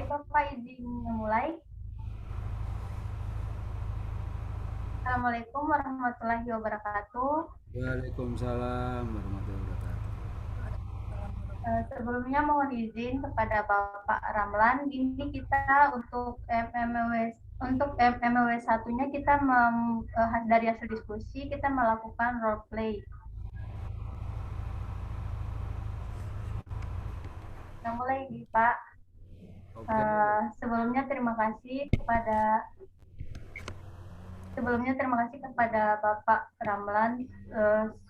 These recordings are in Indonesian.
Bapak izin memulai. Assalamualaikum warahmatullahi wabarakatuh. Waalaikumsalam warahmatullahi wabarakatuh. Sebelumnya mohon izin kepada Bapak Ramlan, ini kita untuk MMW satunya kita dari hasil diskusi kita melakukan role play. Kita mulai nih Pak. Oke. Sebelumnya terima kasih kepada Bapak Ramlan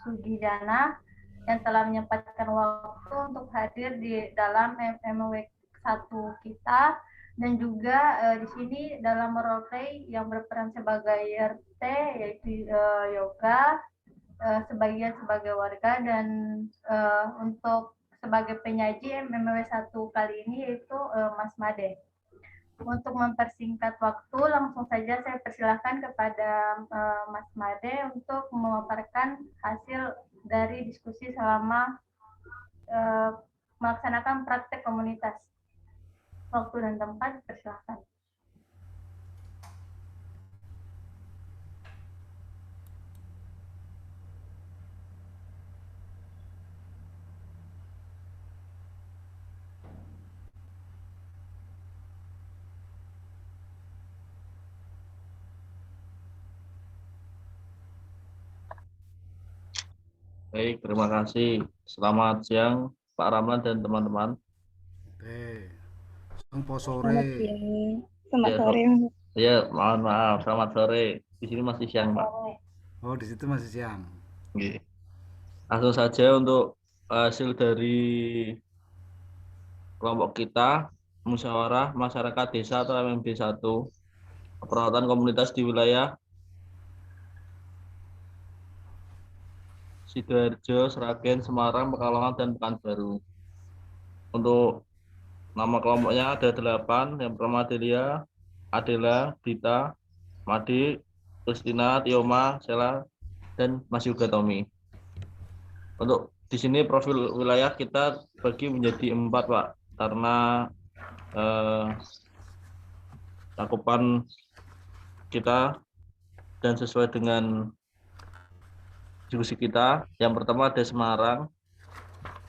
Sugidana yang telah menyempatkan waktu untuk hadir di dalam MMW 1 kita, dan juga di sini dalam role play yang berperan sebagai RT yaitu Yoga, sebagian sebagai warga, dan untuk sebagai penyaji MMW 1 kali ini yaitu Mas Made. Untuk mempersingkat waktu, langsung saja saya persilahkan kepada Mas Made untuk memaparkan hasil dari diskusi selama melaksanakan praktek komunitas. Waktu dan tempat persilahkan. Baik, terima kasih. Selamat siang, Pak Ramlan dan teman-teman. Oke. Selamat Selamat sore. siang. Selamat Ya, sore. ya, mohon maaf, selamat sore. Di sini masih siang, Pak. Oh, di situ masih siang. Oke. Langsung saja untuk hasil dari kelompok kita, Musyawarah Masyarakat Desa atau MMD 1, perawatan komunitas di wilayah Sidoarjo, Sragen, Semarang, Pekalongan, dan Pekanbaru. Untuk nama kelompoknya ada 8. Yang pertama Delia, Adela, Dita, Madi, Kristina, Tioma, Sela, dan Mas Yuga Tommy. Untuk di sini profil wilayah kita bagi menjadi 4, Pak, karena cakupan kita dan sesuai dengan diskusi kita. Yang pertama ada Semarang,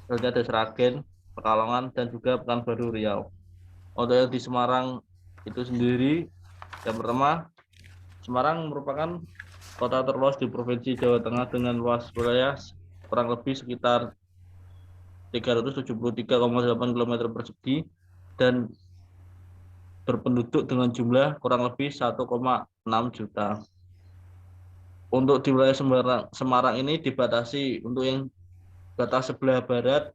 selanjutnya ada Sragen, Pekalongan, dan juga Pekanbaru Riau. Untuk yang di Semarang itu sendiri, yang pertama, Semarang merupakan kota terluas di Provinsi Jawa Tengah dengan luas wilayah kurang lebih sekitar 373,8 km persegi dan berpenduduk dengan jumlah kurang lebih 1,6 juta. Untuk di wilayah Semarang ini dibatasi untuk yang batas sebelah barat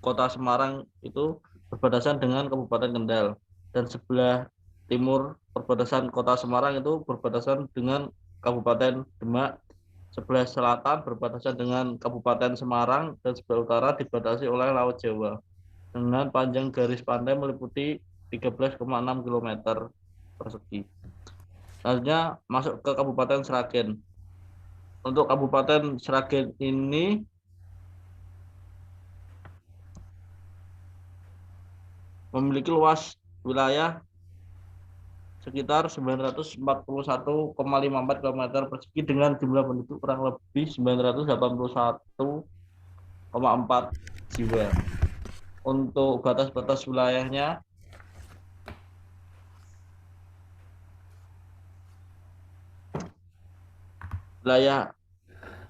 kota Semarang itu berbatasan dengan Kabupaten Kendal, dan sebelah timur perbatasan kota Semarang itu berbatasan dengan Kabupaten Demak, sebelah selatan berbatasan dengan Kabupaten Semarang, dan sebelah utara dibatasi oleh Laut Jawa dengan panjang garis pantai meliputi 13,6 km persegi. Selanjutnya masuk ke Kabupaten Sragen. Untuk Kabupaten Sragen ini memiliki luas wilayah sekitar 941,54 km persegi dengan jumlah penduduk kurang lebih 981,4 jiwa. Untuk batas-batas wilayahnya wilayah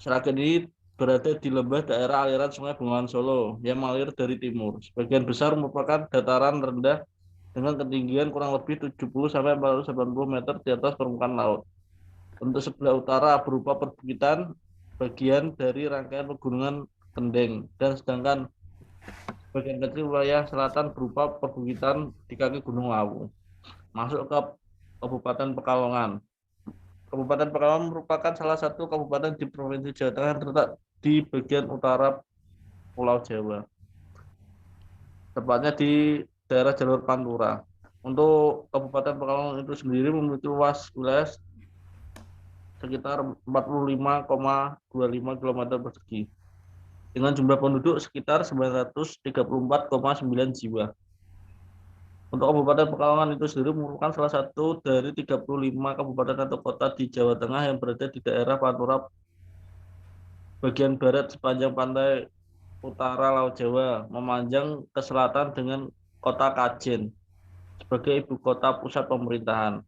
Sragen ini berada di lembah daerah aliran Sungai Bengawan Solo yang mengalir dari timur. Sebagian besar merupakan dataran rendah dengan ketinggian kurang lebih 70-480 meter di atas permukaan laut. Untuk sebelah utara berupa perbukitan, bagian dari rangkaian pegunungan Kendeng, dan sedangkan bagian kecil wilayah selatan berupa perbukitan di kaki Gunung Lawu. Masuk ke Kabupaten Pekalongan. Kabupaten Pekalongan merupakan salah satu kabupaten di Provinsi Jawa Tengah yang terletak di bagian utara Pulau Jawa, tepatnya di daerah jalur Pantura. Untuk Kabupaten Pekalongan itu sendiri memiliki luas wilayah sekitar 45,25 km persegi dengan jumlah penduduk sekitar 934,9 jiwa. Untuk Kabupaten Pekalongan itu sendiri merupakan salah satu dari 35 kabupaten atau kota di Jawa Tengah yang berada di daerah Pantura bagian barat sepanjang pantai utara Laut Jawa, memanjang ke selatan dengan kota Kajen sebagai ibu kota pusat pemerintahan.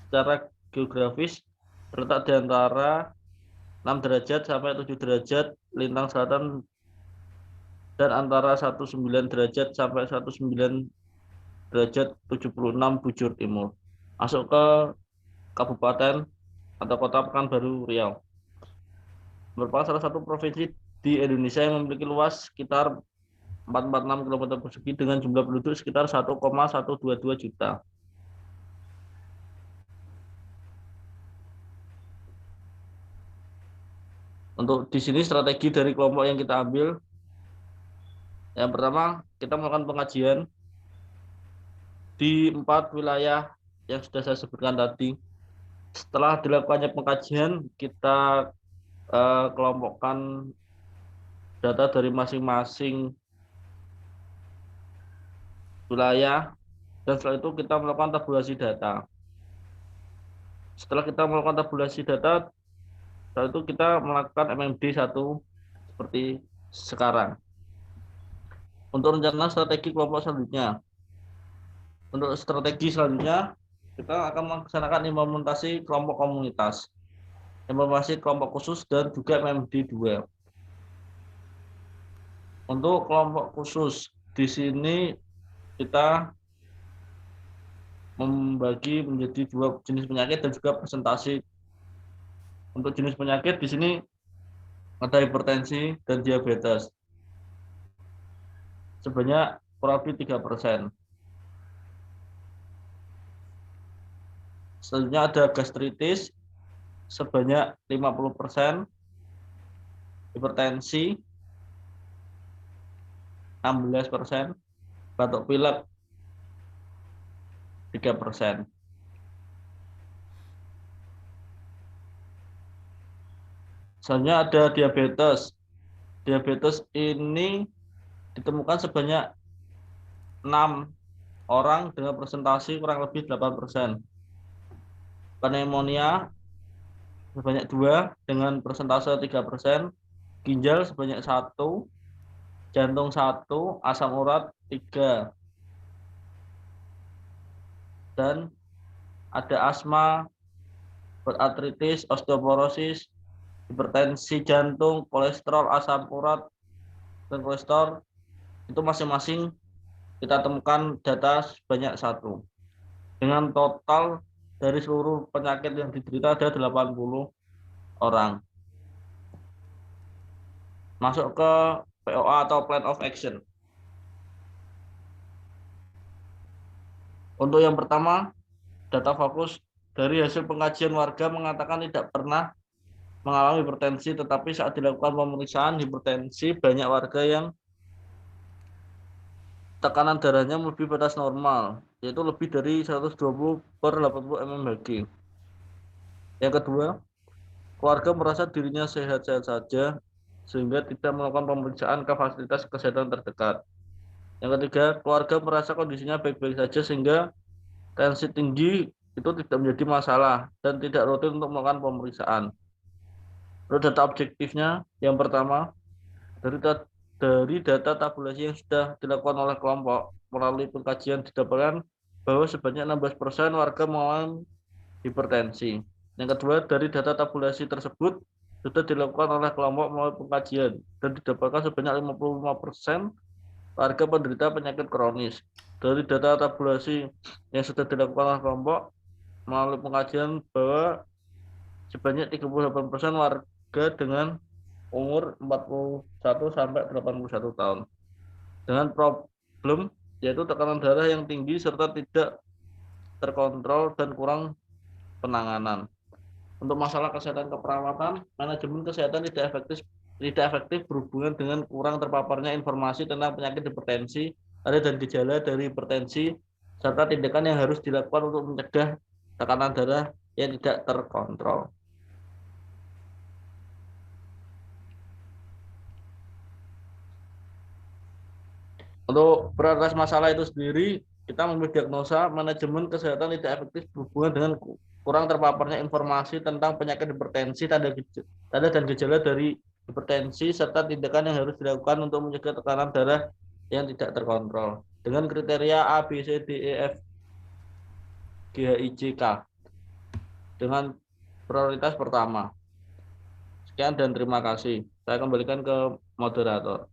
Secara geografis terletak di antara 6 derajat sampai 7 derajat lintang selatan dan antara 19 derajat sampai 19 derajat 76 bujur timur. Masuk ke Kabupaten atau Kota Pekanbaru Riau. Merupakan salah satu provinsi di Indonesia yang memiliki luas sekitar 446 km persegi dengan jumlah penduduk sekitar 1,122 juta. Untuk di sini strategi dari kelompok yang kita ambil, yang pertama kita melakukan pengajian di 4 wilayah yang sudah saya sebutkan tadi. Setelah dilakukannya pengkajian, kita kelompokkan data dari masing-masing wilayah, dan setelah itu kita melakukan tabulasi data. Setelah kita melakukan tabulasi data, setelah itu kita melakukan MMD 1 seperti sekarang. Untuk rencana strategi kelompok selanjutnya, untuk strategi selanjutnya kita akan melaksanakan implementasi kelompok komunitas, implementasi kelompok khusus, dan juga MMD 2. Untuk kelompok khusus di sini kita membagi menjadi 2 jenis penyakit dan juga presentasi. Untuk jenis penyakit di sini ada hipertensi dan diabetes sebanyak kurang lebih 3%. Selanjutnya ada gastritis sebanyak 50%, hipertensi 16%, batuk pilek 3%. Selanjutnya ada diabetes. Diabetes ini ditemukan sebanyak 6 orang dengan presentasi kurang lebih 8%. Pneumonia sebanyak 2 dengan persentase 3%, ginjal sebanyak 1, jantung 1, asam urat 3, dan ada asma, artritis, osteoporosis, hipertensi jantung, kolesterol, asam urat, dan kolesterol itu masing-masing kita temukan data sebanyak 1. Dengan total dari seluruh penyakit yang diderita ada 80 orang. Masuk ke POA atau Plan of Action. Untuk yang pertama, data fokus dari hasil pengkajian warga mengatakan tidak pernah mengalami hipertensi, tetapi saat dilakukan pemeriksaan hipertensi banyak warga yang tekanan darahnya melebihi batas normal, yaitu lebih dari 120/80 mmHg. Yang kedua, keluarga merasa dirinya sehat-sehat saja sehingga tidak melakukan pemeriksaan ke fasilitas kesehatan terdekat. Yang ketiga, keluarga merasa kondisinya baik-baik saja sehingga tensi tinggi itu tidak menjadi masalah dan tidak rutin untuk melakukan pemeriksaan. Menurut data objektifnya, yang pertama, dari data tabulasi yang sudah dilakukan oleh kelompok melalui pengkajian didapatkan bahwa sebanyak 16% warga mengalami hipertensi. Yang kedua, dari data tabulasi tersebut sudah dilakukan oleh kelompok melalui pengkajian dan didapatkan sebanyak 55% warga penderita penyakit kronis. Dari data tabulasi yang sudah dilakukan oleh kelompok melalui pengkajian bahwa sebanyak 38% warga dengan umur 41 sampai 81 tahun dengan problem yaitu tekanan darah yang tinggi serta tidak terkontrol dan kurang penanganan. Untuk masalah kesehatan keperawatan, manajemen kesehatan tidak efektif berhubungan dengan kurang terpaparnya informasi tentang penyakit hipertensi, ada dan gejala dari hipertensi, serta tindakan yang harus dilakukan untuk mencegah tekanan darah yang tidak terkontrol. Untuk prioritas masalah itu sendiri, kita memberi diagnosa manajemen kesehatan tidak efektif berhubungan dengan kurang terpaparnya informasi tentang penyakit hipertensi, tanda dan gejala dari hipertensi, serta tindakan yang harus dilakukan untuk mencegah tekanan darah yang tidak terkontrol dengan kriteria A, B, C, D, E, F, G, H, I, J, K dengan prioritas pertama. Sekian dan terima kasih. Saya kembalikan ke moderator.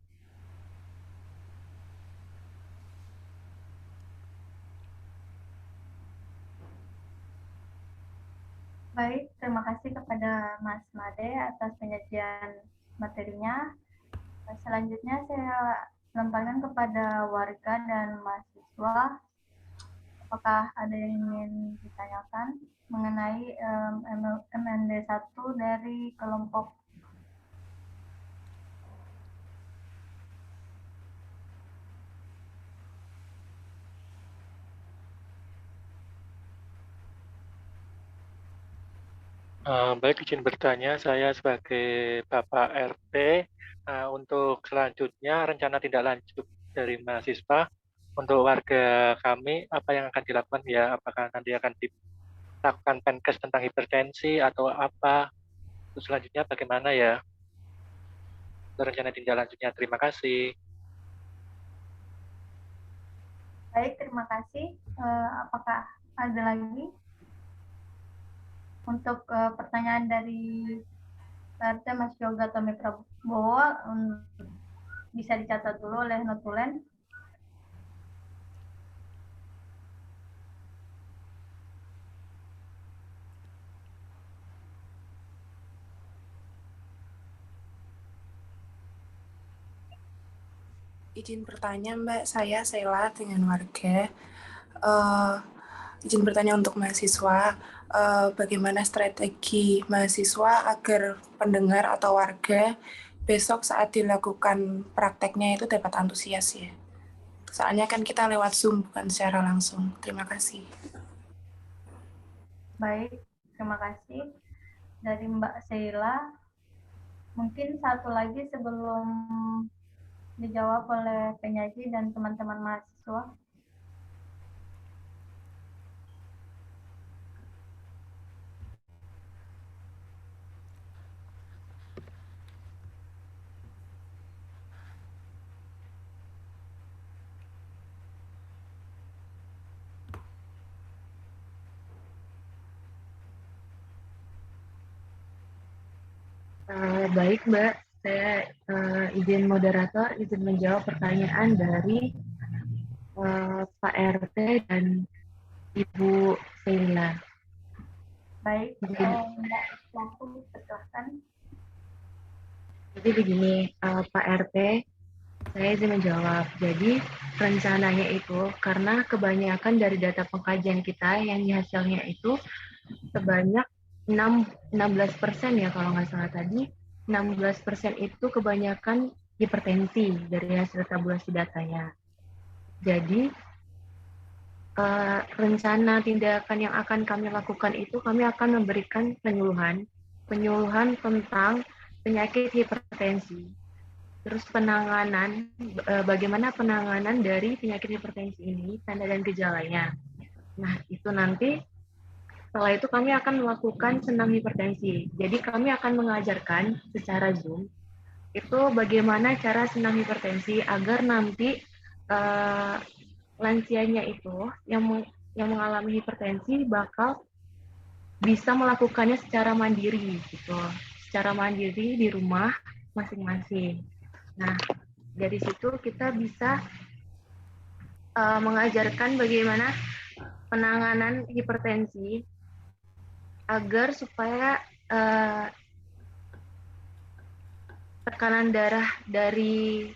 Baik, terima kasih kepada Mas Made atas penyajian materinya. Selanjutnya saya lemparkan kepada warga dan mahasiswa. Apakah ada yang ingin ditanyakan mengenai MND 1 dari kelompok? Baik, izin bertanya, saya sebagai Bapak RT, untuk selanjutnya rencana tindak lanjut dari mahasiswa untuk warga kami, apa yang akan dilakukan ya? Apakah nanti akan dilakukan penkes tentang hipertensi atau apa? Terus selanjutnya bagaimana ya? Rencana tindak lanjutnya, terima kasih. Baik, terima kasih. Apakah ada lagi? Untuk pertanyaan dari RT Mas Yoga Tommy Prabowo, bisa dicatat dulu oleh notulen. Izin bertanya, Mbak, saya Sheila dengan warga. Izin bertanya untuk mahasiswa, bagaimana strategi mahasiswa agar pendengar atau warga besok saat dilakukan prakteknya itu dapat antusias ya? Soalnya kan kita lewat Zoom, bukan secara langsung. Terima kasih. Baik, terima kasih dari Mbak Sheila. Mungkin satu lagi sebelum dijawab oleh penyaji dan teman-teman mahasiswa. Baik, Mbak. Saya izin moderator, izin menjawab pertanyaan dari Pak RT dan Ibu Sheila. Baik, Mbak Laku, silahkan. Jadi begini, Pak RT, saya izin menjawab. Jadi rencananya itu karena kebanyakan dari data pengkajian kita yang hasilnya itu sebanyak 16% ya kalau nggak salah tadi, 16% itu kebanyakan hipertensi dari hasil tabulasi datanya. Jadi rencana tindakan yang akan kami lakukan itu kami akan memberikan penyuluhan tentang penyakit hipertensi. Terus penanganan, bagaimana penanganan dari penyakit hipertensi ini, tanda dan gejalanya. Nah, itu nanti setelah itu kami akan melakukan senam hipertensi. Jadi kami akan mengajarkan secara Zoom itu bagaimana cara senam hipertensi agar nanti lansianya itu yang mengalami hipertensi bakal bisa melakukannya secara mandiri gitu, secara mandiri di rumah masing-masing. Nah, dari situ kita bisa mengajarkan bagaimana penanganan hipertensi agar supaya tekanan darah dari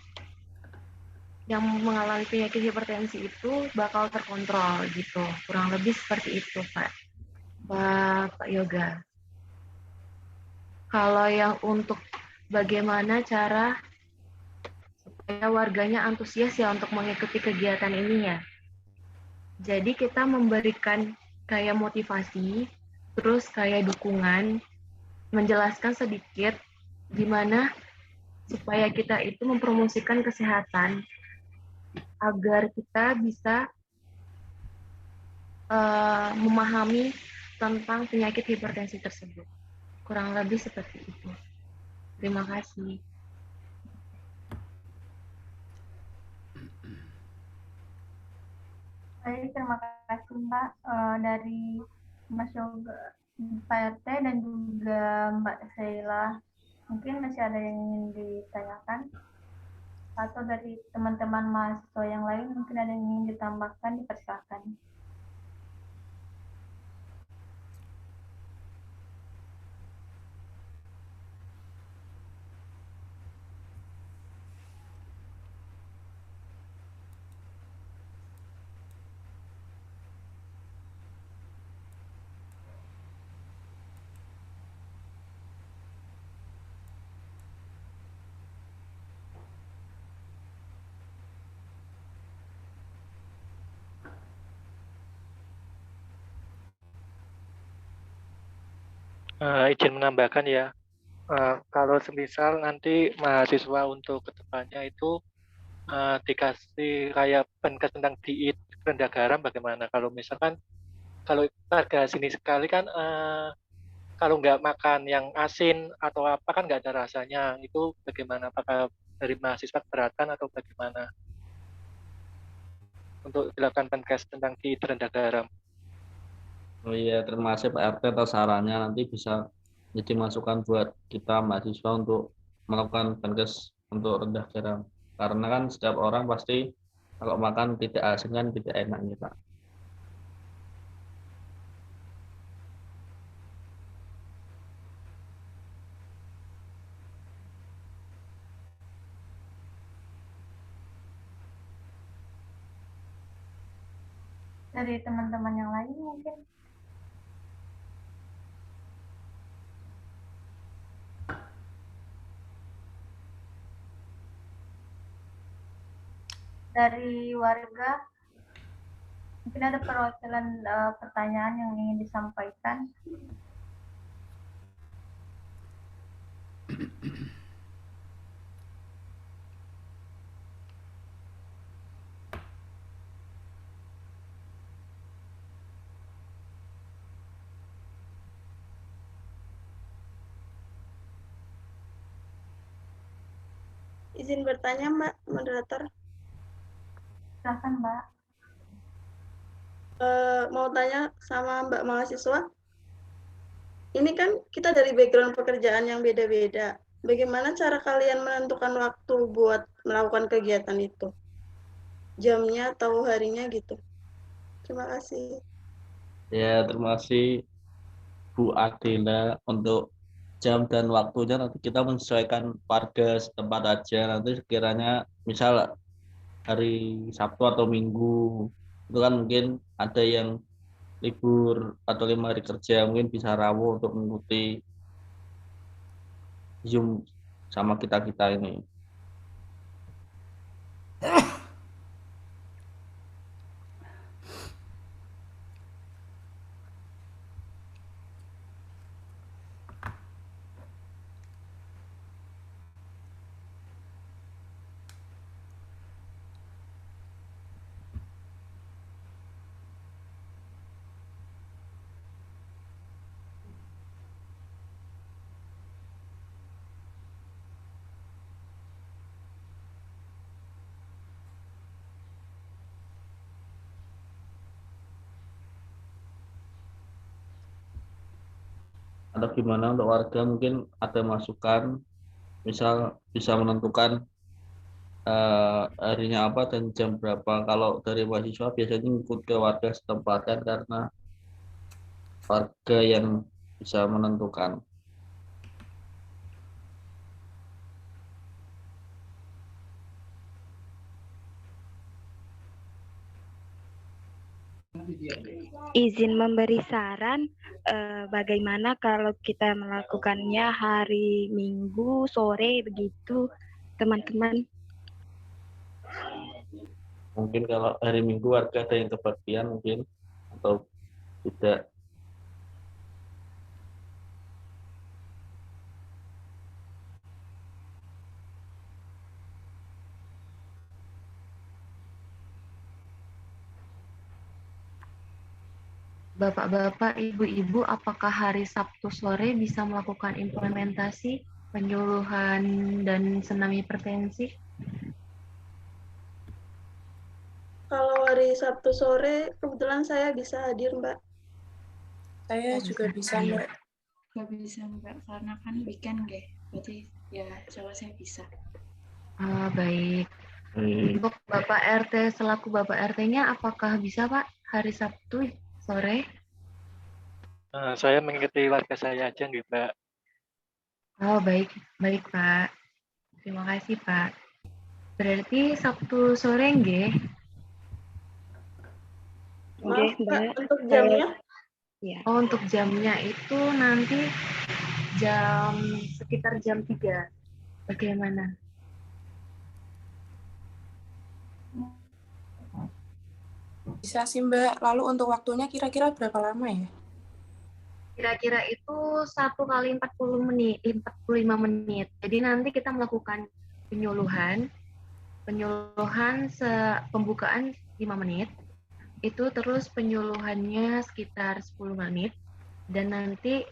yang mengalami penyakit hipertensi itu bakal terkontrol gitu. Kurang lebih seperti itu, Pak Yoga. Kalau yang untuk bagaimana cara supaya warganya antusias ya untuk mengikuti kegiatan ini ya. Jadi kita memberikan kayak motivasi, terus kayak dukungan, menjelaskan sedikit gimana supaya kita itu mempromosikan kesehatan agar kita bisa memahami tentang penyakit hipertensi tersebut. Kurang lebih seperti itu. Terima kasih. Baik, terima kasih Mbak dari Mas Yoga, Pak RT dan juga Mbak Sheila. Mungkin masih ada yang ingin ditanyakan atau dari teman-teman mahasiswa yang lain mungkin ada yang ingin ditambahkan, dipersilakan. Izin menambahkan ya, kalau semisal nanti mahasiswa untuk kedepannya itu dikasih kayak penkes tentang diet rendah garam bagaimana? Kalau misalkan kalau warga sini sekali kan kalau nggak makan yang asin atau apa kan nggak ada rasanya, itu bagaimana? Apakah dari mahasiswa keberatan atau bagaimana untuk dilakukan penkes tentang diet rendah garam? Oh iya, terima kasih Pak RT atas sarannya. Nanti bisa jadi masukan buat kita mahasiswa untuk melakukan penkes untuk rendah garam. Karena kan setiap orang pasti kalau makan tidak asin kan tidak enak nih Pak. Dari teman-teman yang lain mungkin. Dari warga mungkin ada perwakilan pertanyaan yang ingin disampaikan. Izin bertanya, Mbak Moderator. Silakan Mbak. Mau tanya sama Mbak mahasiswa. Ini kan kita dari background pekerjaan yang beda-beda. Bagaimana cara kalian menentukan waktu buat melakukan kegiatan itu? Jamnya atau harinya gitu. Terima kasih. Ya, terima kasih Bu Adela untuk jam dan waktunya nanti kita menyesuaikan warga setempat aja. Nanti sekiranya misal hari Sabtu atau Minggu itu kan mungkin ada yang libur atau 5 hari kerja, mungkin bisa rawuh untuk mengikuti Zoom sama kita-kita ini. Atau gimana untuk warga mungkin ada masukan, misal bisa menentukan harinya apa dan jam berapa. Kalau dari mahasiswa biasanya ikut ke warga setempat kan karena warga yang bisa menentukan. Izin memberi saran, bagaimana kalau kita melakukannya hari Minggu sore begitu, teman-teman? Mungkin kalau hari Minggu warga ada yang kebagian mungkin atau tidak. Bapak-bapak, ibu-ibu, apakah hari Sabtu sore bisa melakukan implementasi penyuluhan dan senam hipertensi? Kalau hari Sabtu sore, kebetulan saya bisa hadir, Mbak. Saya Oh, juga bisa, hadir. Mbak. Gak bisa Mbak, karena kan weekend nggih. Berarti ya coba saya bisa. Ah, baik. Baik. Untuk Bapak RT selaku Bapak RT-nya, apakah bisa Pak hari Sabtu sore? Saya mengikuti warga saya aja nggih, Mbak. Oh, baik, baik Pak. Terima kasih Pak. Berarti Sabtu sore nggih? Maaf, Nggih, Mbak, Mbak. untuk jamnya. Ya. Oh, untuk jamnya itu nanti sekitar jam 3. Bagaimana? Bisa sih, Mbak. Lalu untuk waktunya kira-kira berapa lama ya? Kira-kira itu 1 kali 40 menit, 45 menit. Jadi nanti kita melakukan penyuluhan pembukaan 5 menit, itu terus penyuluhannya sekitar 10 menit, dan nanti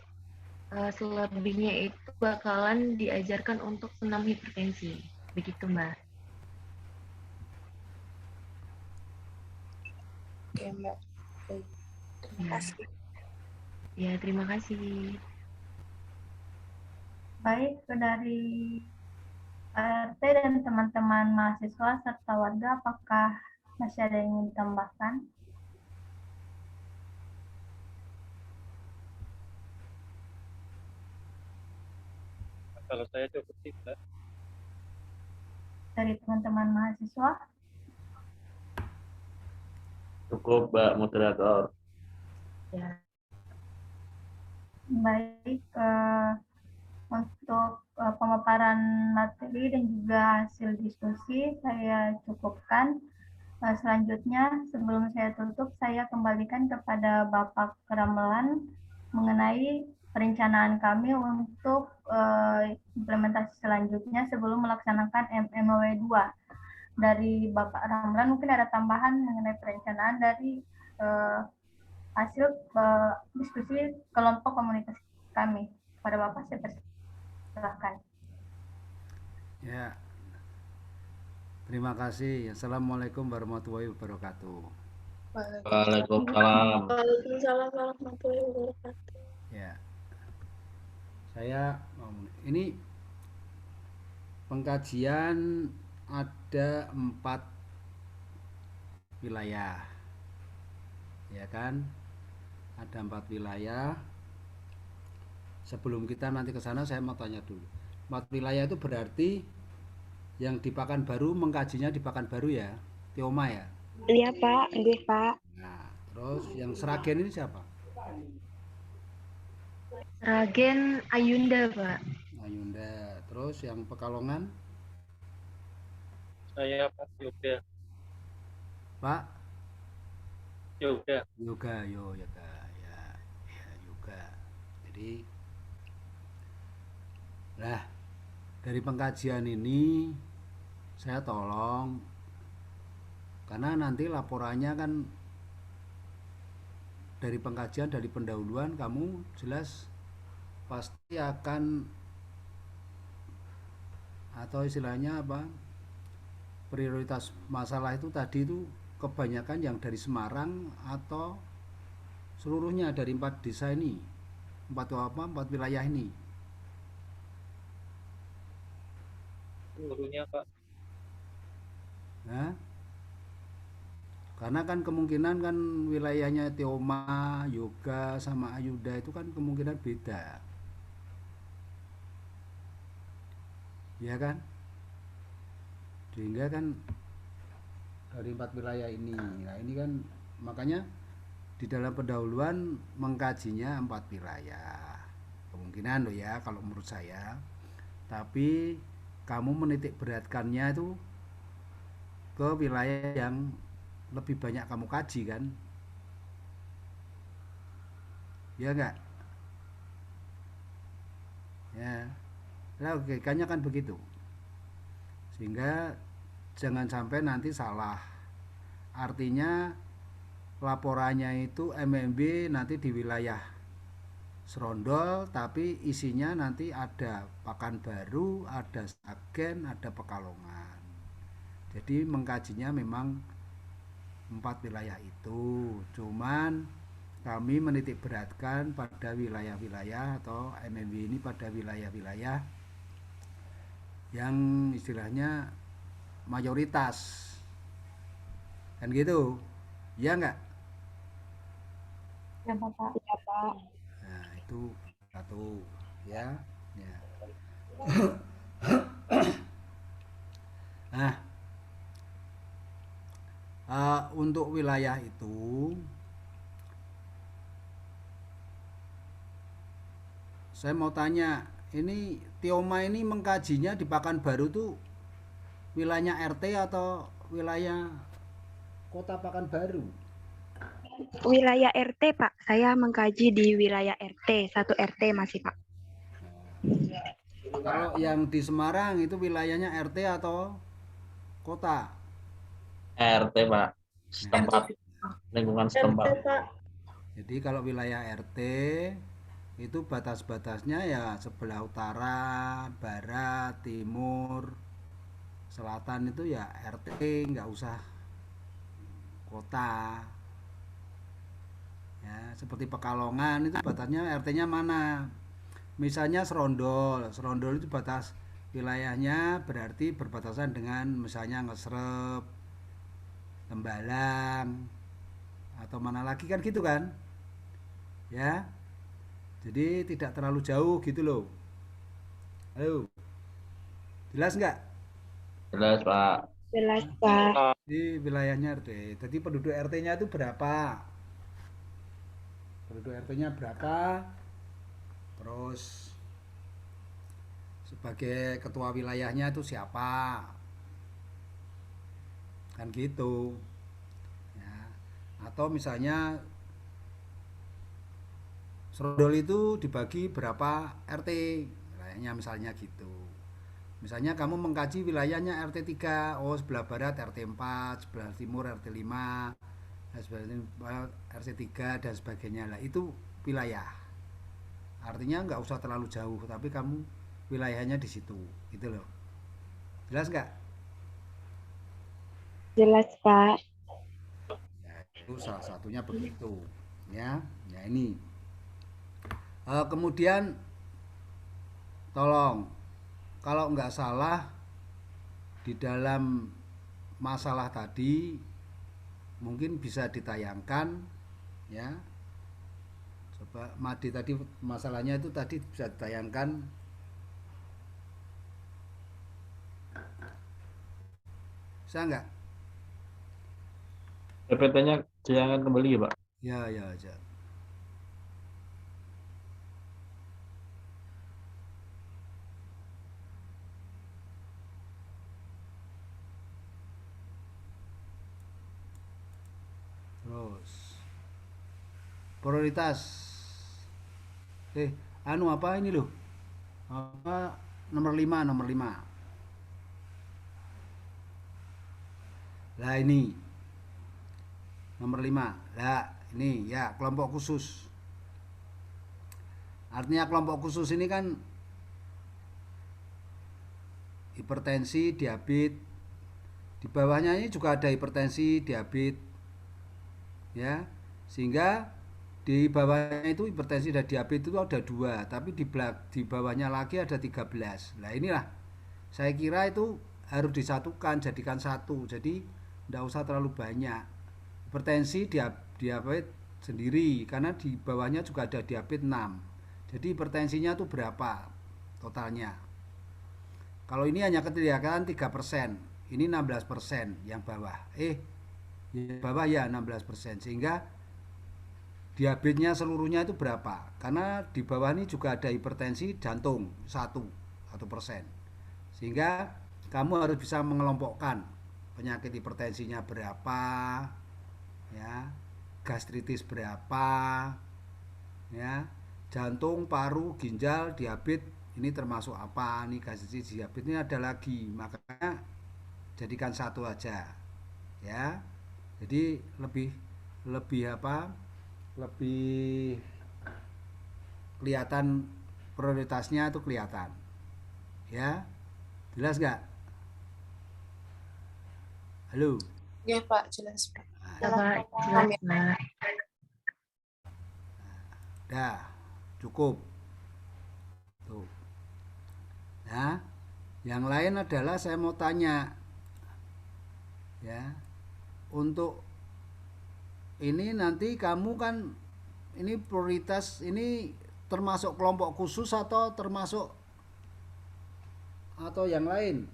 selebihnya itu bakalan diajarkan untuk senam hipertensi. Begitu, Mbak. Oke, Mbak. Baik. Terima Ya. kasih. Ya, terima kasih. Baik, dari RT dan teman-teman mahasiswa serta warga, apakah masih ada yang ingin ditambahkan? Kalau saya cukup sih, Mbak. Dari teman-teman mahasiswa? Cukup, Mbak Moderator. Ya. Baik, untuk pemaparan materi dan juga hasil diskusi saya cukupkan. Selanjutnya, sebelum saya tutup, saya kembalikan kepada Bapak Keramelan mengenai perencanaan kami untuk implementasi selanjutnya sebelum melaksanakan MMW 2. Dari Bapak Ramlan mungkin ada tambahan mengenai perencanaan dari hasil diskusi kelompok komunitas kami. Pada Bapak saya persilahkan. Ya. Terima kasih. Assalamualaikum warahmatullahi wabarakatuh. Waalaikumsalam. Waalaikumsalam warahmatullahi wabarakatuh. Ya. Saya ini pengkajian ada 4 wilayah. Ya kan? Ada 4 wilayah. Sebelum kita nanti ke sana saya mau tanya dulu. 4 wilayah itu berarti yang di Pekanbaru mengkajinya di Pekanbaru ya, Tioma ya. Iya Pak, nggih Pak. Nah, terus yang Sragen ini siapa? Ragen Ayunda, Pak. Ayunda. Terus yang Pekalongan? Saya Pak Yoga. Pak? Yoga. Yoga, Yoga. Ya, Yoga. Jadi, nah dari pengkajian ini saya tolong karena nanti laporannya kan dari pengkajian dari pendahuluan kamu jelas pasti akan atau istilahnya apa prioritas masalah itu tadi itu kebanyakan yang dari Semarang atau seluruhnya dari 4 desa ini 4 wilayah ini Seluruhnya Pak. nah, karena kan kemungkinan kan wilayahnya Tioma, Yoga sama Ayuda itu kan kemungkinan beda ya kan sehingga kan dari 4 wilayah ini nah ini kan makanya di dalam pendahuluan mengkajinya 4 wilayah kemungkinan loh ya kalau menurut saya tapi kamu menitik beratkannya itu ke wilayah yang lebih banyak kamu kaji kan ya enggak ya logikanya kan begitu sehingga jangan sampai nanti salah artinya laporannya itu MMB nanti di wilayah Serondol, tapi isinya nanti ada Pekanbaru, ada Sragen, ada Pekalongan. Jadi mengkajinya memang 4 wilayah itu. Cuman kami menitik beratkan pada wilayah-wilayah atau MMB ini pada wilayah-wilayah yang istilahnya mayoritas. Kan gitu. Ya enggak? Ya, Bapak. Ya, Pak. Nah, itu satu ya. Ya. Nah, untuk wilayah itu saya mau tanya, ini Tioma ini mengkajinya di Pekanbaru tuh wilayahnya RT atau wilayah Kota Pekanbaru? Wilayah RT, Pak. Saya mengkaji di wilayah RT, 1 RT masih, Pak. Kalau yang di Semarang itu wilayahnya RT atau kota? RT, Pak. Setempat, lingkungan setempat. RT, Pak. Jadi kalau wilayah RT itu batas-batasnya ya sebelah utara, barat, timur, selatan itu ya RT, nggak usah kota. Ya, seperti Pekalongan itu batasnya RT-nya mana? Misalnya Serondol. Serondol itu batas wilayahnya berarti berbatasan dengan misalnya Ngesrep, Tembalang, atau mana lagi kan gitu kan? Ya. Jadi tidak terlalu jauh gitu loh. Halo. Jelas nggak? Jelas, Pak. Jelas, Pak. Di wilayahnya RT. Jadi penduduk RT-nya itu berapa? Penduduk RT-nya berapa? Terus sebagai ketua wilayahnya itu siapa? Kan gitu. Ya. Atau misalnya Serondol itu dibagi berapa RT? Wilayahnya misalnya gitu. Misalnya kamu mengkaji wilayahnya RT 3, oh sebelah barat RT 4, sebelah timur RT 5, sebelah timur RT 3 dan sebagainya. Lah itu wilayah. Artinya nggak usah terlalu jauh, tapi kamu wilayahnya di situ, gitu loh. Jelas nggak? Jelas, Pak. Ya, itu salah satunya begitu, ya. Ya ini. Kemudian, tolong, kalau nggak salah di dalam masalah tadi mungkin bisa ditayangkan, ya. Coba Madi tadi masalahnya itu tadi bisa ditayangkan. Bisa nggak? PPT-nya jangan kembali ya, Pak. Ya, ya aja. Terus prioritas. Anu apa ini loh? Apa nomor 5, nomor 5. Lah ini nomor 5. Lah ini ya kelompok khusus. Artinya kelompok khusus ini kan hipertensi, diabetes. Di bawahnya ini juga ada hipertensi, diabetes. Ya. Sehingga di bawahnya itu hipertensi dan diabetes itu ada 2, tapi di bawahnya lagi ada 13. Nah inilah saya kira itu harus disatukan, jadikan satu. Jadi tidak usah terlalu banyak. Hipertensi, diabetes sendiri, karena di bawahnya juga ada diabetes 6. Jadi hipertensinya itu berapa totalnya? Kalau ini hanya kelihatan 3%, ini 16% yang bawah. Yang bawah ya 16%, sehingga diabetesnya seluruhnya itu berapa? Karena di bawah ini juga ada hipertensi jantung 1%. Sehingga kamu harus bisa mengelompokkan penyakit hipertensinya berapa, ya, gastritis berapa, ya, jantung, paru, ginjal, diabetes ini termasuk apa? Nih gastritis, diabetes ini ada lagi, makanya jadikan satu aja, ya. Jadi lebih lebih apa? Lebih kelihatan prioritasnya itu kelihatan. Ya. Jelas nggak? Halo. Ya Pak, jelas Pak. Ya, Pak, jelas, Pak. Dah, cukup. Tuh. Nah, yang lain adalah saya mau tanya, ya, untuk ini nanti kamu kan ini prioritas ini termasuk kelompok khusus atau termasuk atau yang lain?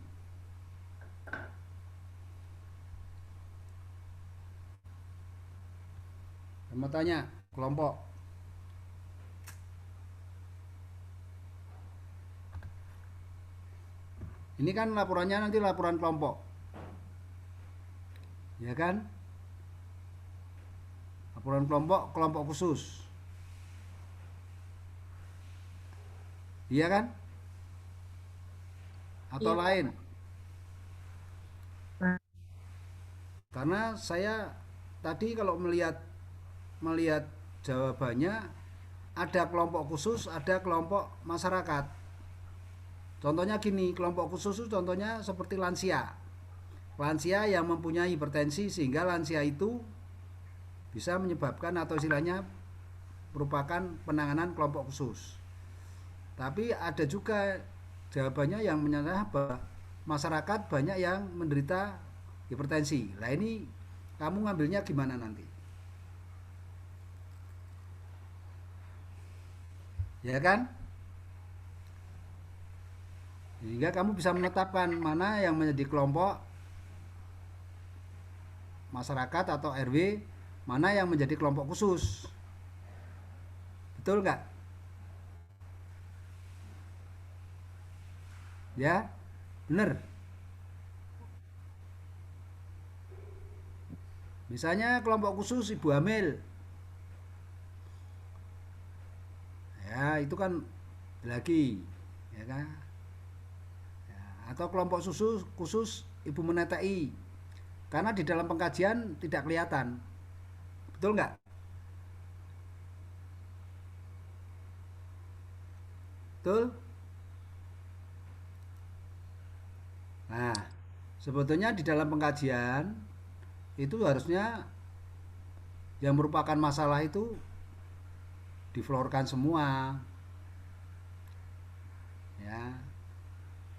Saya mau tanya kelompok. Ini kan laporannya nanti laporan kelompok. Ya kan? Laporan kelompok, kelompok khusus. Iya kan? Atau Iya, Pak. lain? Karena saya tadi kalau melihat jawabannya ada kelompok khusus, ada kelompok masyarakat. Contohnya gini, kelompok khusus itu contohnya seperti lansia. Lansia yang mempunyai hipertensi sehingga lansia itu bisa menyebabkan atau istilahnya merupakan penanganan kelompok khusus. Tapi ada juga jawabannya yang menyatakan bahwa masyarakat banyak yang menderita hipertensi. Nah ini kamu ngambilnya gimana nanti? Ya kan? Sehingga kamu bisa menetapkan mana yang menjadi kelompok masyarakat atau RW, mana yang menjadi kelompok khusus. Betul nggak? Ya, bener. Misalnya kelompok khusus ibu hamil. Ya, itu kan lagi, ya kan? Atau kelompok khusus ibu menetai, karena di dalam pengkajian tidak kelihatan, betul nggak? Betul? Nah, sebetulnya di dalam pengkajian itu harusnya yang merupakan masalah itu diflorkan semua, ya.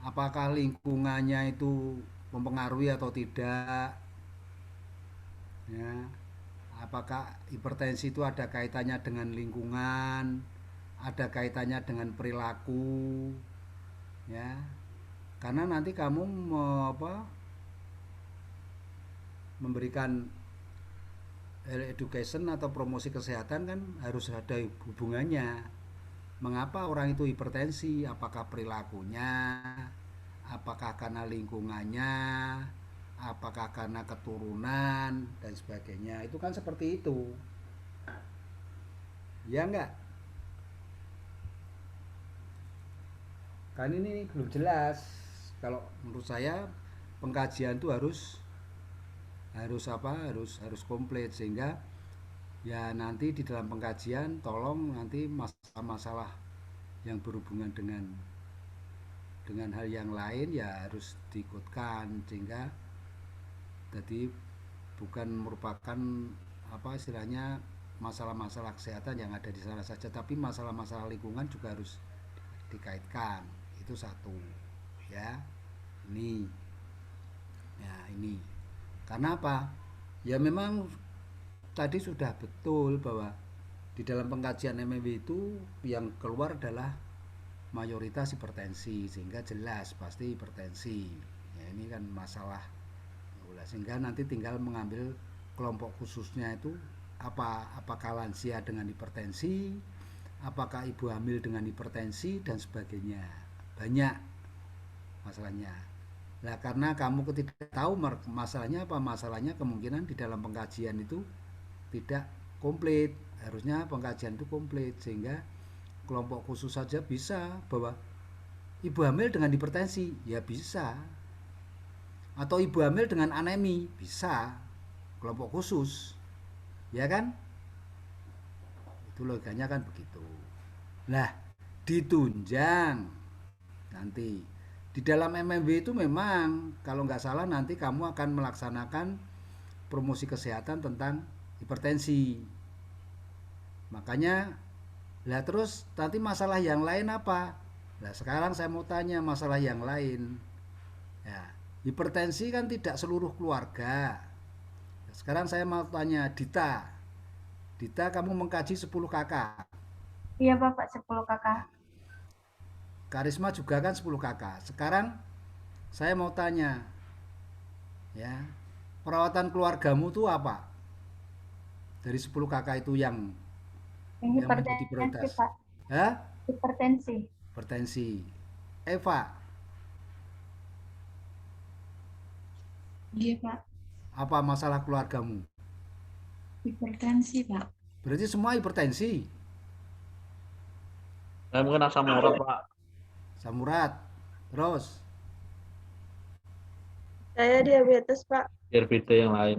Apakah lingkungannya itu mempengaruhi atau tidak, ya. Apakah hipertensi itu ada kaitannya dengan lingkungan, ada kaitannya dengan perilaku, ya. Karena nanti kamu memberikan education atau promosi kesehatan kan harus ada hubungannya. Mengapa orang itu hipertensi? Apakah perilakunya? Apakah karena lingkungannya? Apakah karena keturunan dan sebagainya? Itu kan seperti itu. Ya enggak? Kan ini belum jelas. Kalau menurut saya pengkajian itu harus komplit, sehingga ya nanti di dalam pengkajian tolong nanti masalah-masalah yang berhubungan dengan hal yang lain ya harus diikutkan, sehingga jadi bukan merupakan istilahnya masalah-masalah kesehatan yang ada di sana saja, tapi masalah-masalah lingkungan juga harus dikaitkan. Itu satu, ya. Ini karena apa? Ya memang tadi sudah betul bahwa di dalam pengkajian MMW itu yang keluar adalah mayoritas hipertensi, sehingga jelas pasti hipertensi. Ya, ini kan masalah, sehingga nanti tinggal mengambil kelompok khususnya itu apakah lansia dengan hipertensi, apakah ibu hamil dengan hipertensi dan sebagainya. Banyak masalahnya. Nah, karena kamu tidak tahu masalahnya apa, masalahnya kemungkinan di dalam pengkajian itu tidak komplit. Harusnya pengkajian itu komplit, sehingga kelompok khusus saja bisa bahwa ibu hamil dengan hipertensi, ya bisa. Atau ibu hamil dengan anemi, bisa. Kelompok khusus. Ya kan? Itu logikanya kan begitu. Nah, ditunjang nanti di dalam MMB itu memang kalau nggak salah nanti kamu akan melaksanakan promosi kesehatan tentang hipertensi. Makanya, lah terus nanti masalah yang lain apa? Nah sekarang saya mau tanya masalah yang lain. Ya, hipertensi kan tidak seluruh keluarga. Sekarang saya mau tanya Dita. Dita, kamu mengkaji 10 kakak. Iya Bapak, 10 kakak. Karisma juga kan 10 kakak. Sekarang saya mau tanya, ya, perawatan keluargamu tuh apa? Dari 10 kakak itu yang menjadi Hipertensi prioritas. Pak. Hah? Hipertensi. Hipertensi. Eva, Iya Pak, apa masalah keluargamu? hipertensi Pak. Berarti semua hipertensi. Saya mungkin asam urat, Pak. Samurat. Terus, Saya diabetes, Pak. Biar beda yang lain.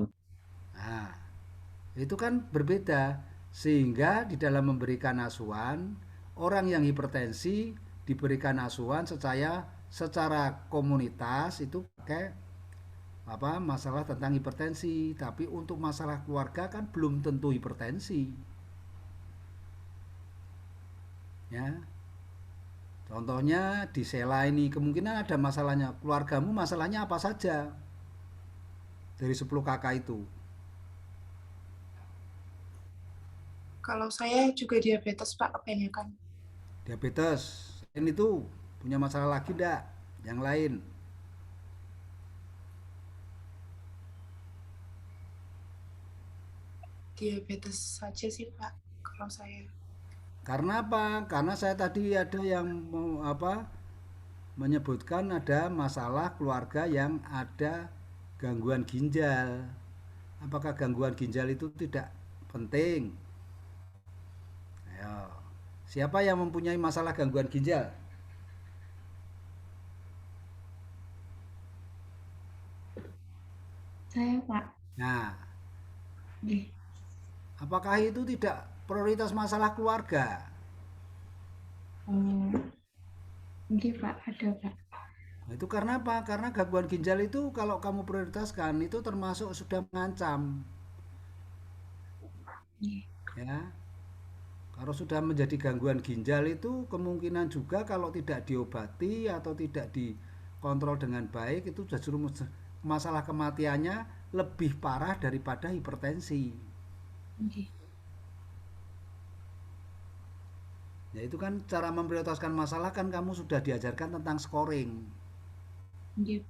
nah, itu kan berbeda. Sehingga di dalam memberikan asuhan, orang yang hipertensi diberikan asuhan secara komunitas itu pakai apa masalah tentang hipertensi, tapi untuk masalah keluarga kan belum tentu hipertensi. Ya. Contohnya di Sela ini kemungkinan ada masalahnya. Keluargamu masalahnya apa saja? Dari 10 kakak itu. Kalau saya juga diabetes, Pak, kebanyakan. Diabetes. Selain itu punya masalah lagi enggak? Yang lain? Diabetes saja sih, Pak, kalau saya. Karena apa? Karena saya tadi ada yang menyebutkan ada masalah keluarga yang ada gangguan ginjal. Apakah gangguan ginjal itu tidak penting? Ayo. Siapa yang mempunyai masalah gangguan ginjal? Saya Pak. Nah, Nggih. apakah itu tidak prioritas masalah keluarga? Nggih Pak, ada Pak. Nah, itu karena apa? Karena gangguan ginjal itu kalau kamu prioritaskan itu termasuk sudah mengancam. Nggih. Ya. Kalau sudah menjadi gangguan ginjal itu kemungkinan juga kalau tidak diobati atau tidak dikontrol dengan baik itu justru masalah kematiannya lebih parah daripada hipertensi. Nggih. Ya itu kan cara memprioritaskan masalah kan kamu sudah diajarkan tentang scoring. Nggih.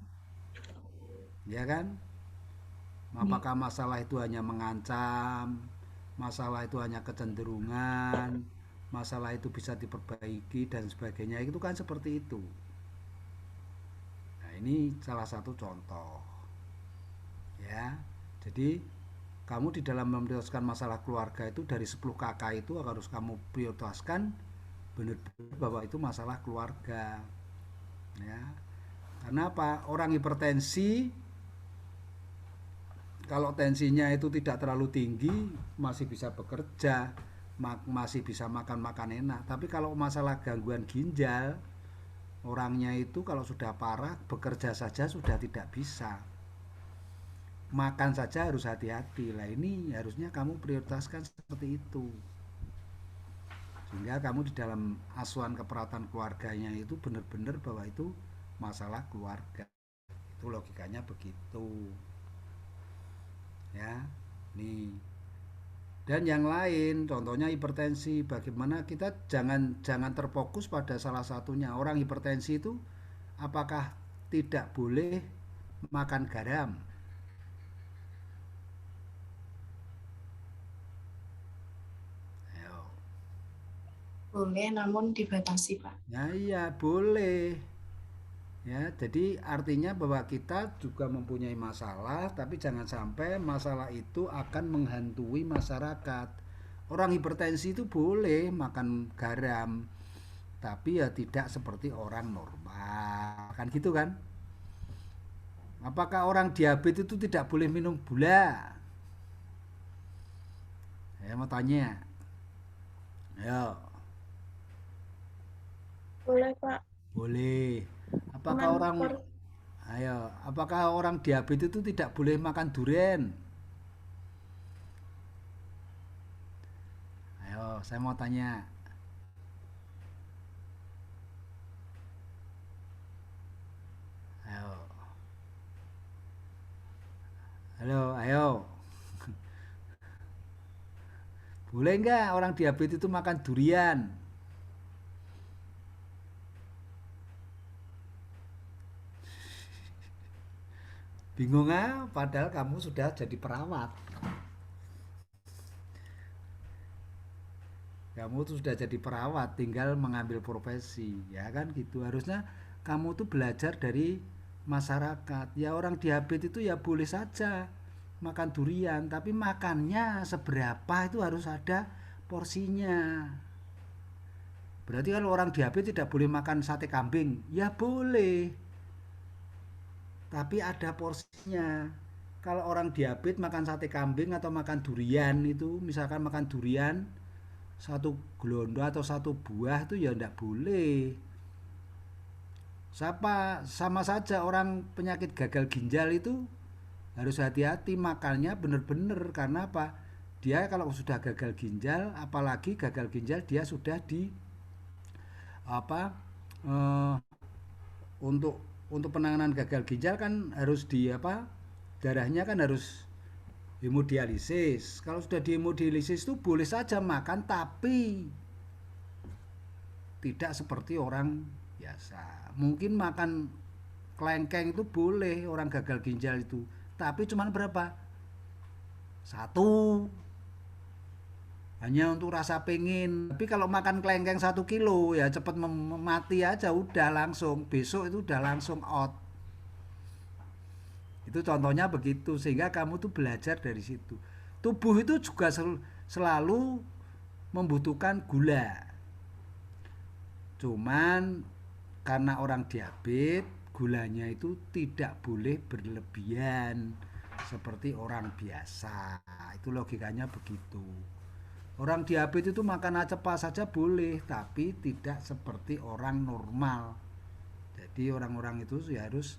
Ya kan? Apakah masalah itu hanya mengancam, masalah itu hanya kecenderungan, masalah itu bisa diperbaiki dan sebagainya, itu kan seperti itu. Nah ini salah satu contoh ya. Jadi kamu di dalam memprioritaskan masalah keluarga itu dari 10 kakak itu harus kamu prioritaskan benar-benar bahwa itu masalah keluarga ya. Karena apa? Orang hipertensi kalau tensinya itu tidak terlalu tinggi masih bisa bekerja, masih bisa makan enak. Tapi kalau masalah gangguan ginjal, orangnya itu kalau sudah parah bekerja saja sudah tidak bisa, makan saja harus hati-hati. Lah ini harusnya kamu prioritaskan seperti itu, sehingga kamu di dalam asuhan keperawatan keluarganya itu benar-benar bahwa itu masalah keluarga. Itu logikanya begitu ya. Nih, dan yang lain contohnya hipertensi, bagaimana kita jangan terfokus pada salah satunya. Orang hipertensi itu apakah tidak boleh makan garam? Ayo. Boleh, namun dibatasi, Pak. Ya iya boleh ya. Jadi artinya bahwa kita juga mempunyai masalah, tapi jangan sampai masalah itu akan menghantui masyarakat. Orang hipertensi itu boleh makan garam, tapi ya tidak seperti orang normal kan gitu kan. Apakah orang diabetes itu tidak boleh minum gula? Saya mau tanya. Ayo, Boleh, Pak. boleh. Apakah Cuman orang apakah orang diabetes itu tidak boleh makan durian? Ayo, saya mau tanya. Ayo. Halo, ayo. Boleh nggak orang diabetes itu makan durian? Bingung ah? Padahal kamu sudah jadi perawat. Kamu tuh sudah jadi perawat, tinggal mengambil profesi, ya kan gitu. Harusnya kamu tuh belajar dari masyarakat. Ya orang diabetes itu ya boleh saja makan durian, tapi makannya seberapa itu harus ada porsinya. Berarti kalau orang diabetes tidak boleh makan sate kambing, ya boleh, tapi ada porsinya. Kalau orang diabetes makan sate kambing atau makan durian itu, misalkan makan durian satu gelondo atau satu buah itu ya tidak boleh. Sama saja orang penyakit gagal ginjal itu harus hati-hati makannya benar-benar, karena apa? Dia kalau sudah gagal ginjal, apalagi gagal ginjal dia sudah di apa eh, untuk penanganan gagal ginjal kan harus di apa? Darahnya kan harus hemodialisis. Kalau sudah di hemodialisis itu boleh saja makan, tapi tidak seperti orang biasa. Mungkin makan kelengkeng itu boleh orang gagal ginjal itu, tapi cuman berapa? Satu, hanya untuk rasa pengen. Tapi kalau makan kelengkeng 1 kilo ya cepat mati aja, udah langsung besok itu udah langsung out. Itu contohnya begitu, sehingga kamu tuh belajar dari situ. Tubuh itu juga selalu membutuhkan gula. Cuman karena orang diabetes, gulanya itu tidak boleh berlebihan seperti orang biasa. Itu logikanya begitu. Orang diabetes itu makan apa saja boleh, tapi tidak seperti orang normal. Jadi orang-orang itu harus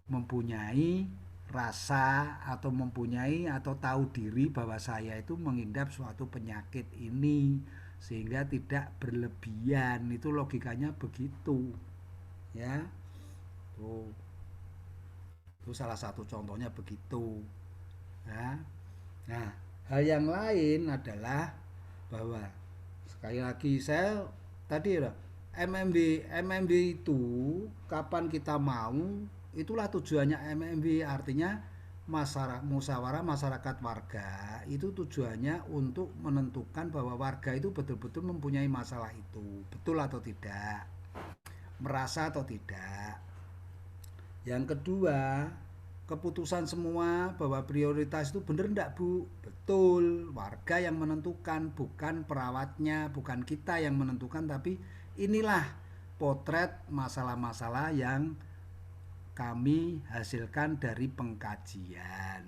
mempunyai rasa atau mempunyai atau tahu diri bahwa saya itu mengidap suatu penyakit ini, sehingga tidak berlebihan. Itu logikanya begitu, ya. Itu salah satu contohnya begitu, ya. Nah, hal yang lain adalah bahwa sekali lagi saya tadi ya, MMB itu kapan kita mau, itulah tujuannya MMB, artinya musyawarah masyarakat warga. Itu tujuannya untuk menentukan bahwa warga itu betul-betul mempunyai masalah itu, betul atau tidak, merasa atau tidak. Yang kedua, keputusan semua bahwa prioritas itu benar enggak, Bu? Betul, warga yang menentukan, bukan perawatnya, bukan kita yang menentukan, tapi inilah potret masalah-masalah yang kami hasilkan dari pengkajian,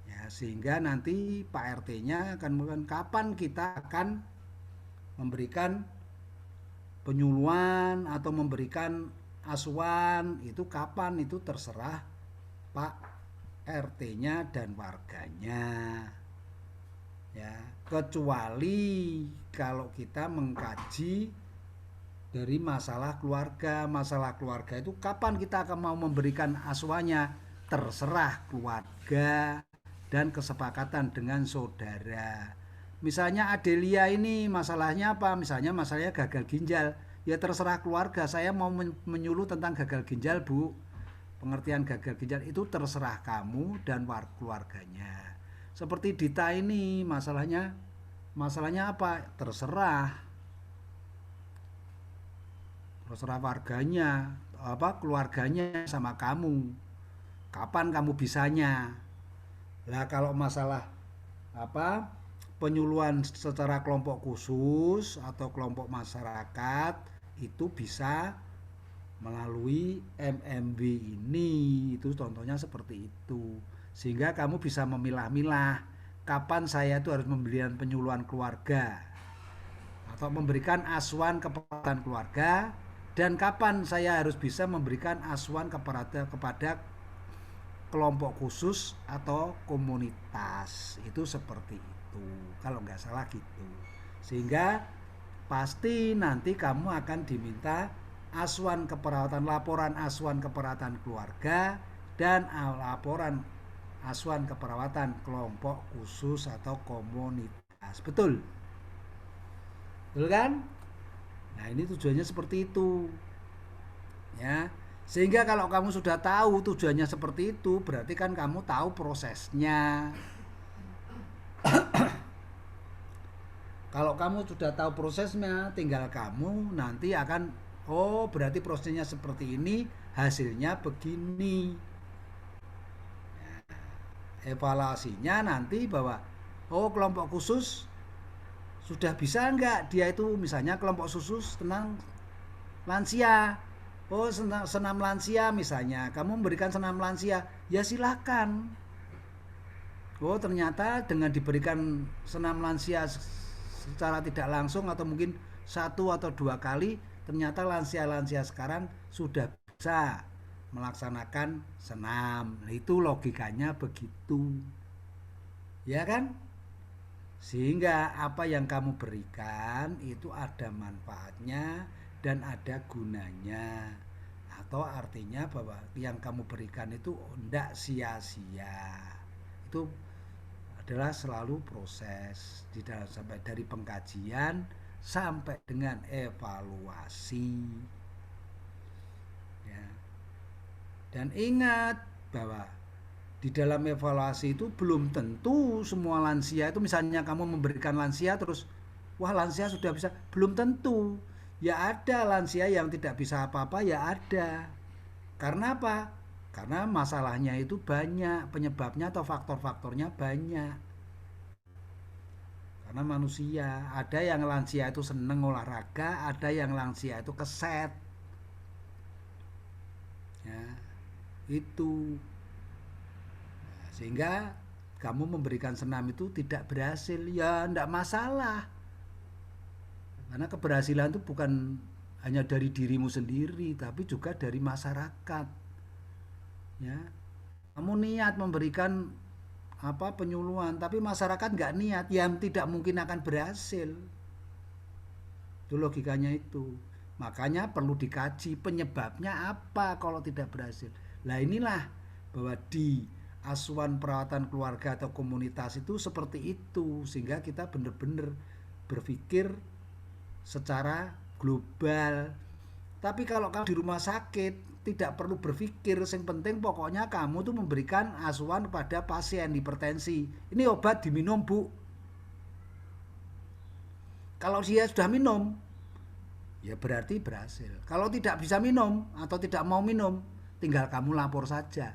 ya, sehingga nanti Pak RT-nya akan kapan kita akan memberikan penyuluhan atau memberikan asuhan, itu kapan, itu terserah Pak RT-nya dan warganya, ya, kecuali kalau kita mengkaji dari masalah keluarga itu kapan kita akan mau memberikan asuhannya, terserah keluarga dan kesepakatan dengan saudara. Misalnya Adelia ini masalahnya apa? Misalnya masalahnya gagal ginjal, ya terserah keluarga, saya mau menyuluh tentang gagal ginjal, Bu. Pengertian gagal ginjal itu terserah kamu dan keluarganya. Seperti Dita ini masalahnya apa? Terserah warganya, keluarganya sama kamu. Kapan kamu bisanya? Lah kalau masalah penyuluhan secara kelompok khusus atau kelompok masyarakat itu bisa melalui MMB ini. Itu contohnya seperti itu. Sehingga kamu bisa memilah-milah kapan saya itu harus memberikan penyuluhan keluarga atau memberikan asuhan keperawatan keluarga, dan kapan saya harus bisa memberikan asuhan kepada kelompok khusus atau komunitas. Itu seperti itu kalau nggak salah gitu. Sehingga pasti nanti kamu akan diminta laporan asuhan keperawatan keluarga dan laporan asuhan keperawatan kelompok khusus atau komunitas. Betul? Betul kan? Nah, ini tujuannya seperti itu. Ya. Sehingga kalau kamu sudah tahu tujuannya seperti itu, berarti kan kamu tahu prosesnya. Kalau kamu sudah tahu prosesnya, tinggal kamu nanti akan, oh berarti prosesnya seperti ini, hasilnya begini. Nah, evaluasinya nanti bahwa, oh kelompok khusus sudah bisa enggak dia itu, misalnya kelompok khusus tentang lansia. Oh senam lansia misalnya, kamu memberikan senam lansia, ya silakan. Oh ternyata dengan diberikan senam lansia secara tidak langsung atau mungkin 1 atau 2 kali, ternyata lansia-lansia sekarang sudah bisa melaksanakan senam. Nah, itu logikanya begitu. Ya kan? Sehingga apa yang kamu berikan itu ada manfaatnya dan ada gunanya, atau artinya bahwa yang kamu berikan itu tidak sia-sia. Itu adalah selalu proses di dalam, sampai dari pengkajian sampai dengan evaluasi. Ya. Dan ingat bahwa di dalam evaluasi itu belum tentu semua lansia itu, misalnya kamu memberikan lansia terus wah lansia sudah bisa, belum tentu. Ya ada lansia yang tidak bisa apa-apa, ya ada. Karena apa? Karena masalahnya itu banyak, penyebabnya atau faktor-faktornya banyak. Karena manusia, ada yang lansia itu seneng olahraga, ada yang lansia itu keset. Ya, itu. Sehingga kamu memberikan senam itu tidak berhasil, ya tidak masalah. Karena keberhasilan itu bukan hanya dari dirimu sendiri, tapi juga dari masyarakat. Ya, kamu niat memberikan penyuluhan, tapi masyarakat nggak niat, yang tidak mungkin akan berhasil. Itu logikanya itu. Makanya perlu dikaji penyebabnya apa kalau tidak berhasil. Nah inilah bahwa di asuhan perawatan keluarga atau komunitas itu seperti itu, sehingga kita benar-benar berpikir secara global. Tapi kalau kamu di rumah sakit tidak perlu berpikir, yang penting pokoknya kamu tuh memberikan asuhan pada pasien hipertensi. Ini obat diminum, Bu. Kalau dia sudah minum, ya berarti berhasil. Kalau tidak bisa minum atau tidak mau minum, tinggal kamu lapor saja.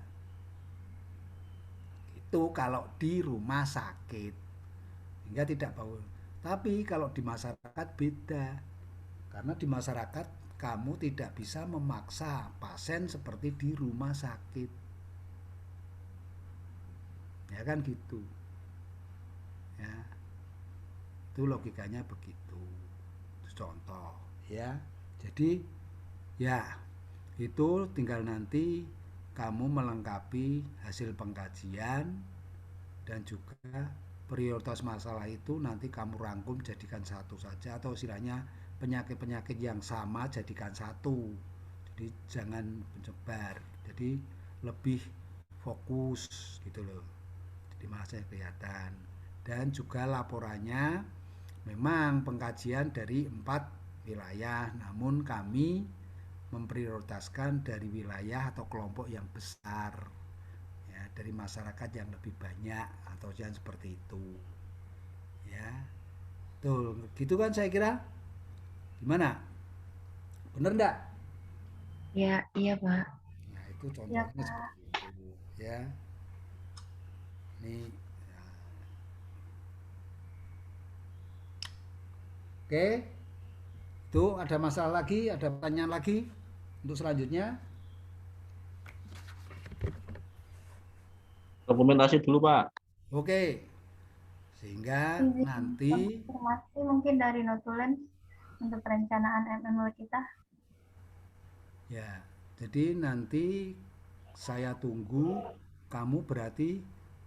Itu kalau di rumah sakit, hingga tidak bau. Tapi kalau di masyarakat beda, karena di masyarakat kamu tidak bisa memaksa pasien seperti di rumah sakit, ya kan gitu. Ya, itu logikanya begitu. Itu contoh, ya. Jadi ya itu tinggal nanti kamu melengkapi hasil pengkajian, dan juga prioritas masalah itu nanti kamu rangkum jadikan satu saja, atau istilahnya penyakit-penyakit yang sama jadikan satu. Jadi jangan menyebar, jadi lebih fokus gitu loh. Jadi masih kelihatan. Dan juga laporannya memang pengkajian dari 4 wilayah, namun kami memprioritaskan dari wilayah atau kelompok yang besar, ya, dari masyarakat yang lebih banyak, atau jangan seperti itu, ya. Tuh, gitu kan saya kira. Gimana? Bener enggak? Ya, iya Pak. Nah itu contohnya seperti itu, ya. Ini, ya. Oke. Tuh ada masalah lagi, ada pertanyaan lagi untuk selanjutnya? Dokumentasi dulu Pak. Oke. Sehingga Izin nanti konfirmasi mungkin dari Notulen untuk perencanaan MMW kita. ya, jadi nanti saya tunggu kamu, berarti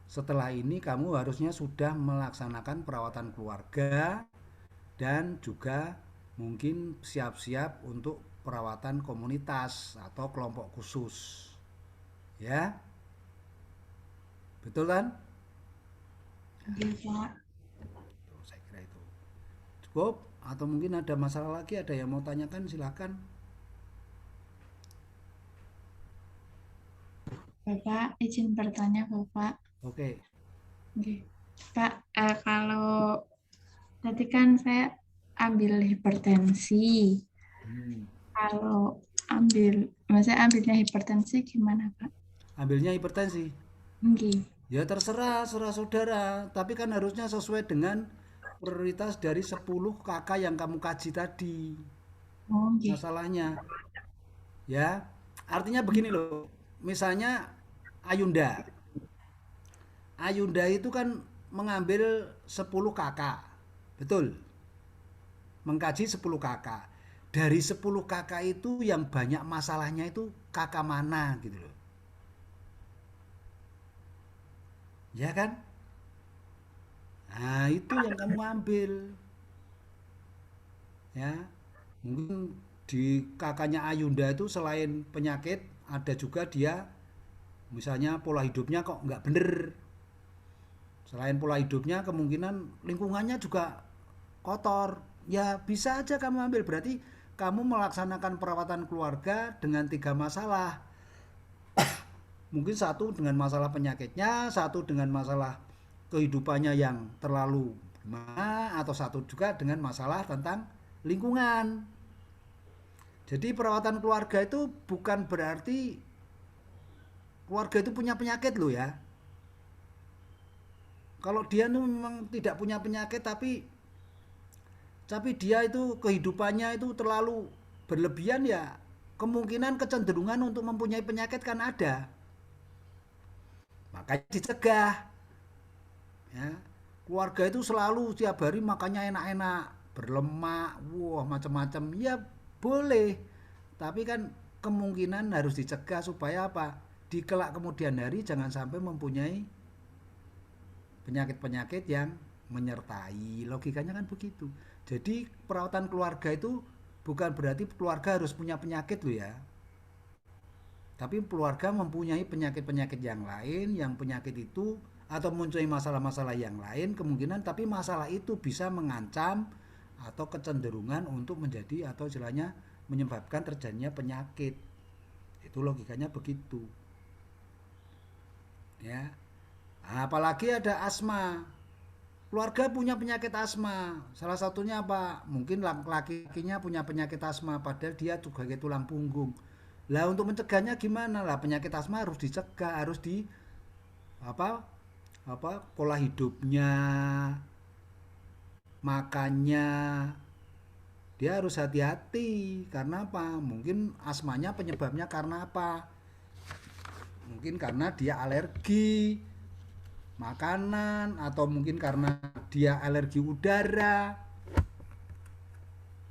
setelah ini kamu harusnya sudah melaksanakan perawatan keluarga dan juga mungkin siap-siap untuk perawatan komunitas atau kelompok khusus. Ya, betul kan? Iya, Pak. Tuh, saya kira itu cukup. Atau mungkin ada masalah lagi, ada yang mau tanyakan, silahkan. Bapak, izin bertanya, Bapak. Oke. Oke. Pak, kalau tadi kan saya ambil hipertensi. Kalau maksudnya ambilnya hipertensi gimana, Pak? Ambilnya hipertensi. Oke. Ya terserah saudara, tapi kan harusnya sesuai dengan prioritas dari 10 kakak yang kamu kaji tadi. Oke. Masalahnya. Ya, artinya begini loh. Misalnya Ayunda. Ayunda itu kan mengambil 10 kakak. Betul. Mengkaji 10 kakak. Dari 10 kakak itu yang banyak masalahnya itu kakak mana gitu loh. Ya kan? Nah, itu yang kamu ambil. Ya. Mungkin di kakaknya Ayunda itu selain penyakit ada juga dia misalnya pola hidupnya kok nggak bener. Selain pola hidupnya kemungkinan lingkungannya juga kotor. Ya bisa aja kamu ambil, berarti kamu melaksanakan perawatan keluarga dengan 3 masalah. Mungkin satu dengan masalah penyakitnya, satu dengan masalah kehidupannya yang terlalu gimana, atau satu juga dengan masalah tentang lingkungan. Jadi perawatan keluarga itu bukan berarti keluarga itu punya penyakit loh ya. Kalau dia tuh memang tidak punya penyakit tapi dia itu kehidupannya itu terlalu berlebihan, ya kemungkinan kecenderungan untuk mempunyai penyakit kan ada. Makanya dicegah. Ya. Keluarga itu selalu tiap hari makannya enak-enak, berlemak, wah macam-macam. Ya boleh. Tapi kan kemungkinan harus dicegah supaya apa? Di kelak kemudian hari jangan sampai mempunyai penyakit-penyakit yang menyertai. Logikanya kan begitu. Jadi perawatan keluarga itu bukan berarti keluarga harus punya penyakit loh ya. Tapi keluarga mempunyai penyakit-penyakit yang lain, yang penyakit itu atau muncul masalah-masalah yang lain kemungkinan, tapi masalah itu bisa mengancam atau kecenderungan untuk menjadi atau istilahnya menyebabkan terjadinya penyakit. Itu logikanya begitu. Ya. Apalagi ada asma. Keluarga punya penyakit asma. Salah satunya apa? Mungkin laki-lakinya punya penyakit asma padahal dia sebagai tulang punggung. Lah untuk mencegahnya gimana? Lah penyakit asma harus dicegah, harus di pola hidupnya, makannya. Dia harus hati-hati karena apa? Mungkin asmanya penyebabnya karena apa? Mungkin karena dia alergi makanan atau mungkin karena dia alergi udara.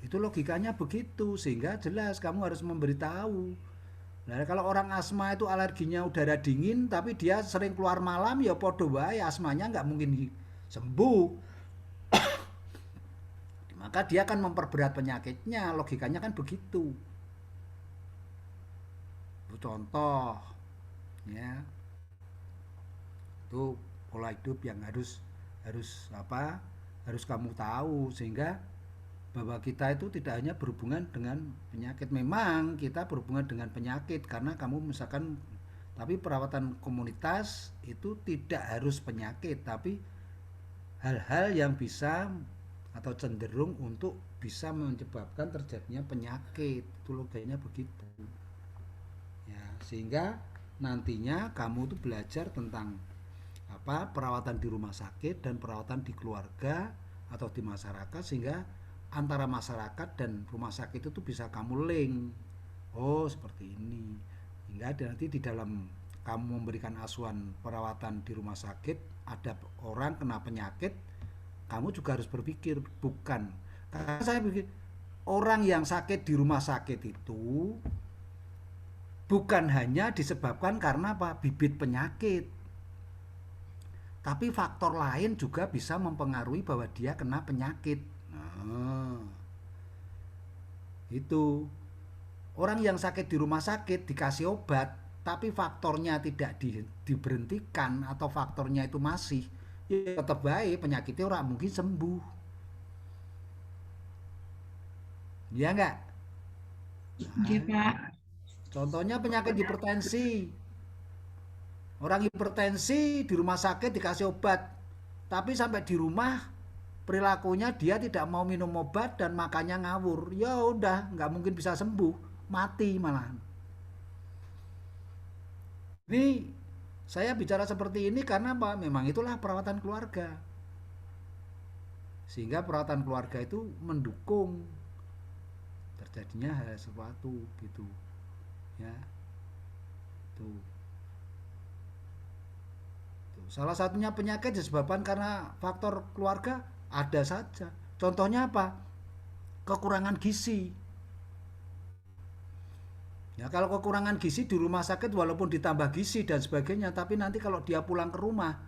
Itu logikanya begitu, sehingga jelas kamu harus memberitahu. Nah, kalau orang asma itu alerginya udara dingin tapi dia sering keluar malam, ya podo wae asmanya nggak mungkin sembuh. Maka dia akan memperberat penyakitnya, logikanya kan begitu. Contoh ya. Itu pola hidup yang harus kamu tahu, sehingga bahwa kita itu tidak hanya berhubungan dengan penyakit. Memang kita berhubungan dengan penyakit karena kamu misalkan, tapi perawatan komunitas itu tidak harus penyakit, tapi hal-hal yang bisa atau cenderung untuk bisa menyebabkan terjadinya penyakit. Itu logikanya begitu ya, sehingga nantinya kamu tuh belajar tentang perawatan di rumah sakit dan perawatan di keluarga atau di masyarakat, sehingga antara masyarakat dan rumah sakit itu bisa kamu link. Oh seperti ini, hingga nanti di dalam kamu memberikan asuhan perawatan di rumah sakit ada orang kena penyakit, kamu juga harus berpikir, bukan. Karena saya pikir orang yang sakit di rumah sakit itu bukan hanya disebabkan karena apa? Bibit penyakit. Tapi faktor lain juga bisa mempengaruhi bahwa dia kena penyakit. Nah, itu. Orang yang sakit di rumah sakit dikasih obat, tapi faktornya tidak diberhentikan atau faktornya itu masih, ya tetap baik, penyakitnya orang mungkin sembuh. Ya enggak? Oke, Pak. Contohnya penyakit hipertensi. Orang hipertensi di rumah sakit dikasih obat, tapi sampai di rumah perilakunya dia tidak mau minum obat dan makannya ngawur. Ya udah, nggak mungkin bisa sembuh, mati malahan. Ini saya bicara seperti ini karena apa? Memang itulah perawatan keluarga. Sehingga perawatan keluarga itu mendukung terjadinya hal sesuatu gitu. Ya. Tuh. Salah satunya penyakit disebabkan karena faktor keluarga ada saja. Contohnya apa? Kekurangan gizi. Ya kalau kekurangan gizi di rumah sakit walaupun ditambah gizi dan sebagainya, tapi nanti kalau dia pulang ke rumah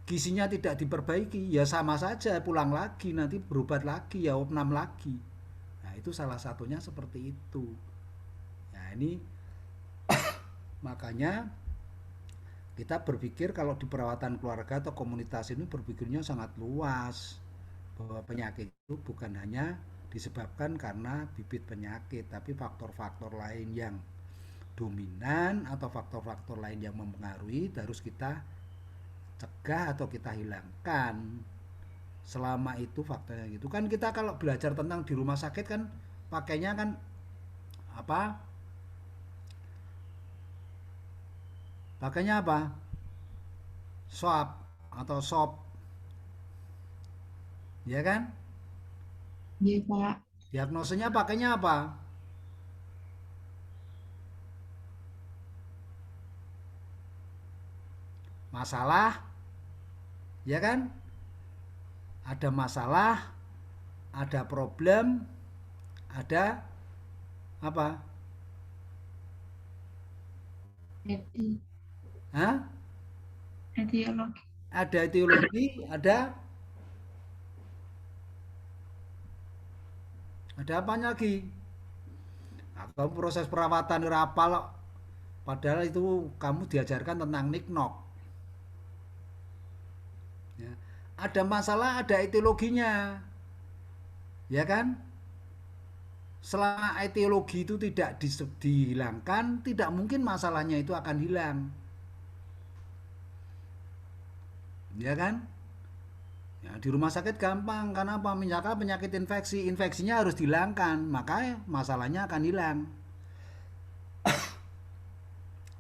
gizinya tidak diperbaiki, ya sama saja pulang lagi nanti berobat lagi ya opnam lagi. Nah itu salah satunya seperti itu. Nah ini makanya kita berpikir kalau di perawatan keluarga atau komunitas ini berpikirnya sangat luas, bahwa penyakit itu bukan hanya disebabkan karena bibit penyakit, tapi faktor-faktor lain yang dominan atau faktor-faktor lain yang mempengaruhi harus kita cegah atau kita hilangkan. Selama itu faktornya gitu kan, kita kalau belajar tentang di rumah sakit kan pakainya kan apa? Pakainya apa? Swab atau sop. Ya kan? Iya, Pak. Diagnosenya pakainya apa? Masalah. Ya kan? Ada masalah, ada problem, ada apa? Hah? Etiologi. Ada etiologi, ada apa lagi? Nah, kamu proses perawatan rapal, padahal itu kamu diajarkan tentang niknok. Ya. Ada masalah, ada etiologinya, ya kan? Selama etiologi itu tidak dihilangkan, tidak mungkin masalahnya itu akan hilang, ya kan? Ya, di rumah sakit gampang, karena apa? Misalkan penyakit infeksi, infeksinya harus dihilangkan, maka masalahnya akan hilang.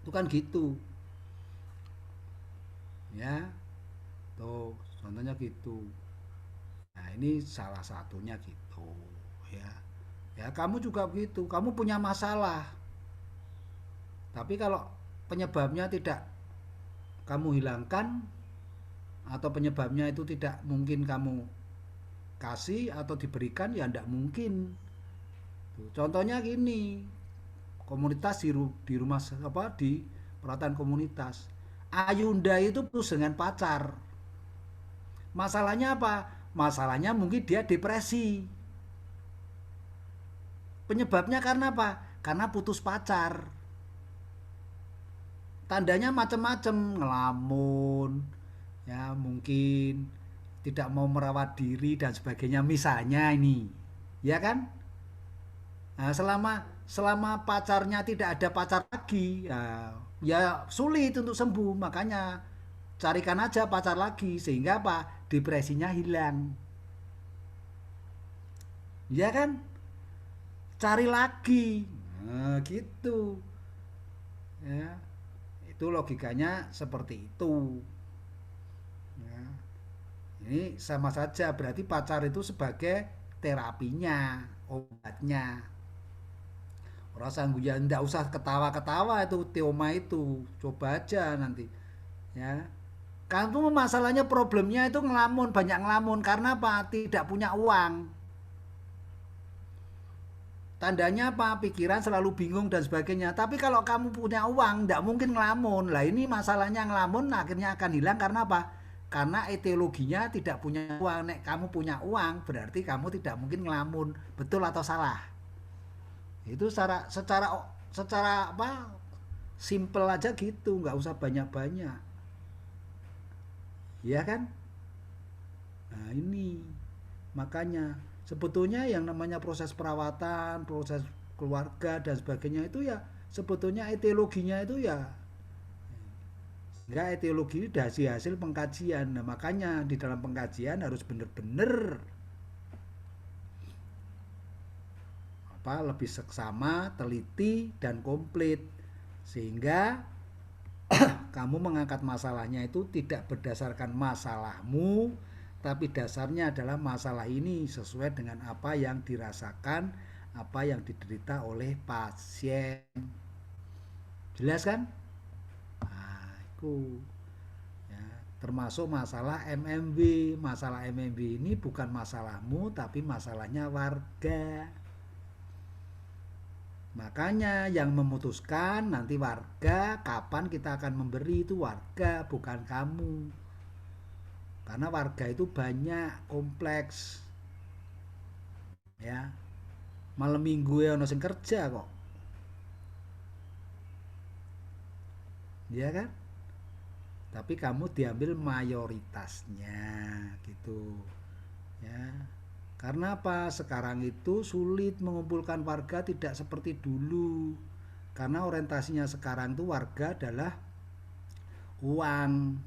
Itu kan gitu. Ya. Tuh, contohnya gitu. Nah, ini salah satunya gitu, ya. Ya, kamu juga begitu. Kamu punya masalah. Tapi kalau penyebabnya tidak kamu hilangkan, atau penyebabnya itu tidak mungkin kamu kasih atau diberikan, ya tidak mungkin. Contohnya gini, komunitas di rumah apa, di perawatan komunitas, Ayunda itu putus dengan pacar. Masalahnya apa? Masalahnya mungkin dia depresi. Penyebabnya karena apa? Karena putus pacar. Tandanya macam-macam, ngelamun, ya mungkin tidak mau merawat diri dan sebagainya misalnya ini, ya kan? Nah, selama pacarnya tidak ada pacar lagi, ya sulit untuk sembuh. Makanya carikan aja pacar lagi, sehingga apa? Depresinya hilang, ya kan? Cari lagi, nah, gitu, ya. Itu logikanya seperti itu. Ini sama saja, berarti pacar itu sebagai terapinya, obatnya. Orang sanggup ya, ndak usah ketawa-ketawa itu teoma itu, coba aja nanti, ya. Kamu masalahnya problemnya itu ngelamun, banyak ngelamun. Karena apa? Tidak punya uang. Tandanya apa? Pikiran selalu bingung dan sebagainya. Tapi kalau kamu punya uang, tidak mungkin ngelamun. Lah ini masalahnya ngelamun, akhirnya akan hilang karena apa? Karena etiologinya tidak punya uang. Nek kamu punya uang, berarti kamu tidak mungkin ngelamun. Betul atau salah? Itu secara apa? Simple aja gitu, nggak usah banyak-banyak. Ya kan? Nah ini makanya sebetulnya yang namanya proses perawatan, proses keluarga dan sebagainya itu ya sebetulnya etiologinya itu ya enggak, etiologi dari hasil pengkajian. Nah, makanya di dalam pengkajian harus benar-benar lebih seksama, teliti dan komplit sehingga kamu mengangkat masalahnya itu tidak berdasarkan masalahmu, tapi dasarnya adalah masalah ini sesuai dengan apa yang dirasakan, apa yang diderita oleh pasien. Jelas kan? Nah, itu ya, termasuk masalah MMB. Masalah MMB ini bukan masalahmu, tapi masalahnya warga. Makanya yang memutuskan nanti warga, kapan kita akan memberi itu warga, bukan kamu. Karena warga itu banyak, kompleks. Ya. Malam minggu ya ono sing kerja kok. Ya kan? Tapi kamu diambil mayoritasnya gitu. Ya. Karena apa? Sekarang itu sulit mengumpulkan warga, tidak seperti dulu. Karena orientasinya sekarang itu warga adalah uang.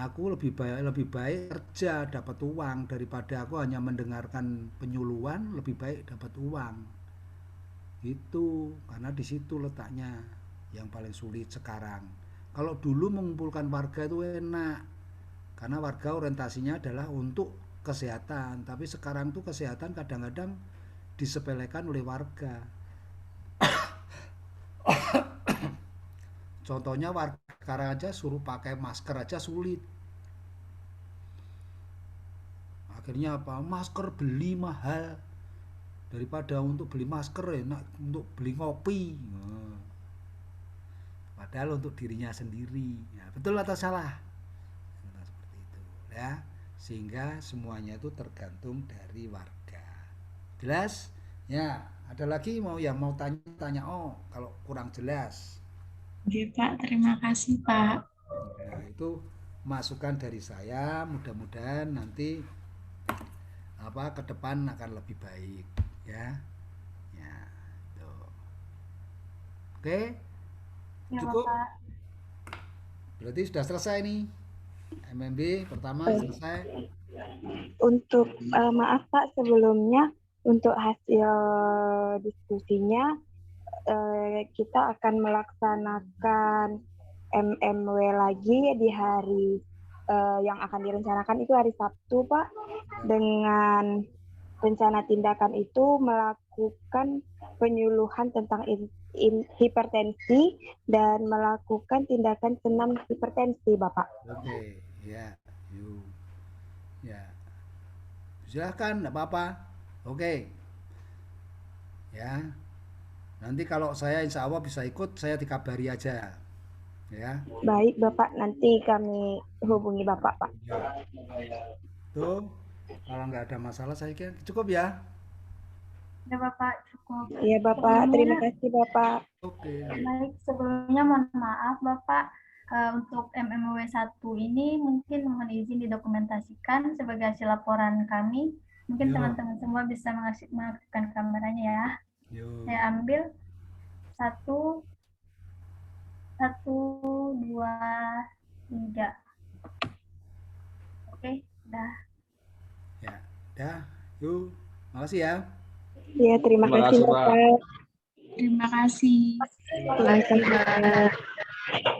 Aku lebih baik kerja dapat uang daripada aku hanya mendengarkan penyuluhan, lebih baik dapat uang. Itu karena di situ letaknya yang paling sulit sekarang. Kalau dulu mengumpulkan warga itu enak. Karena warga orientasinya adalah untuk kesehatan, tapi sekarang tuh kesehatan kadang-kadang disepelekan oleh warga. Contohnya warga sekarang aja suruh pakai masker aja sulit. Akhirnya apa? Masker beli mahal daripada untuk beli masker enak untuk beli ngopi. Padahal untuk dirinya sendiri. Ya, betul atau salah? Nah, seperti itu, ya. Sehingga semuanya itu tergantung dari warga. Jelas? Ya, ada lagi mau tanya kalau kurang jelas. Oke Pak, terima kasih Pak. Nah, itu masukan dari saya, mudah-mudahan nanti ke depan akan lebih baik, ya. Ya, itu. Oke? Ya, Cukup? Bapak. Berarti sudah selesai nih. MMB pertama selesai. Untuk maaf Pak, sebelumnya untuk hasil diskusinya kita akan melaksanakan MMW lagi di hari yang akan direncanakan itu hari Sabtu Pak, dengan rencana tindakan itu melakukan penyuluhan tentang hipertensi dan melakukan tindakan senam hipertensi Bapak. Oke, ya, yuk, ya, silahkan, enggak apa-apa. Oke, ya, nanti kalau saya insya Allah bisa ikut, saya dikabari aja, ya. Baik Bapak, nanti kami hubungi Bapak Pak. Tuh, kalau nggak ada masalah saya kira cukup ya. Ya Bapak, cukup. Iya Bapak, terima kasih Bapak. Oke. Baik, sebelumnya mohon maaf Bapak, untuk MMW 1 ini mungkin mohon izin didokumentasikan sebagai hasil laporan kami. Mungkin teman-teman semua bisa mengaktifkan kameranya ya. Saya ambil 1, 2, 3. Oke, dah. Ya, dah. Yuk, makasih ya. Iya, terima kasih Bapak. Terima kasih. Terima kasih.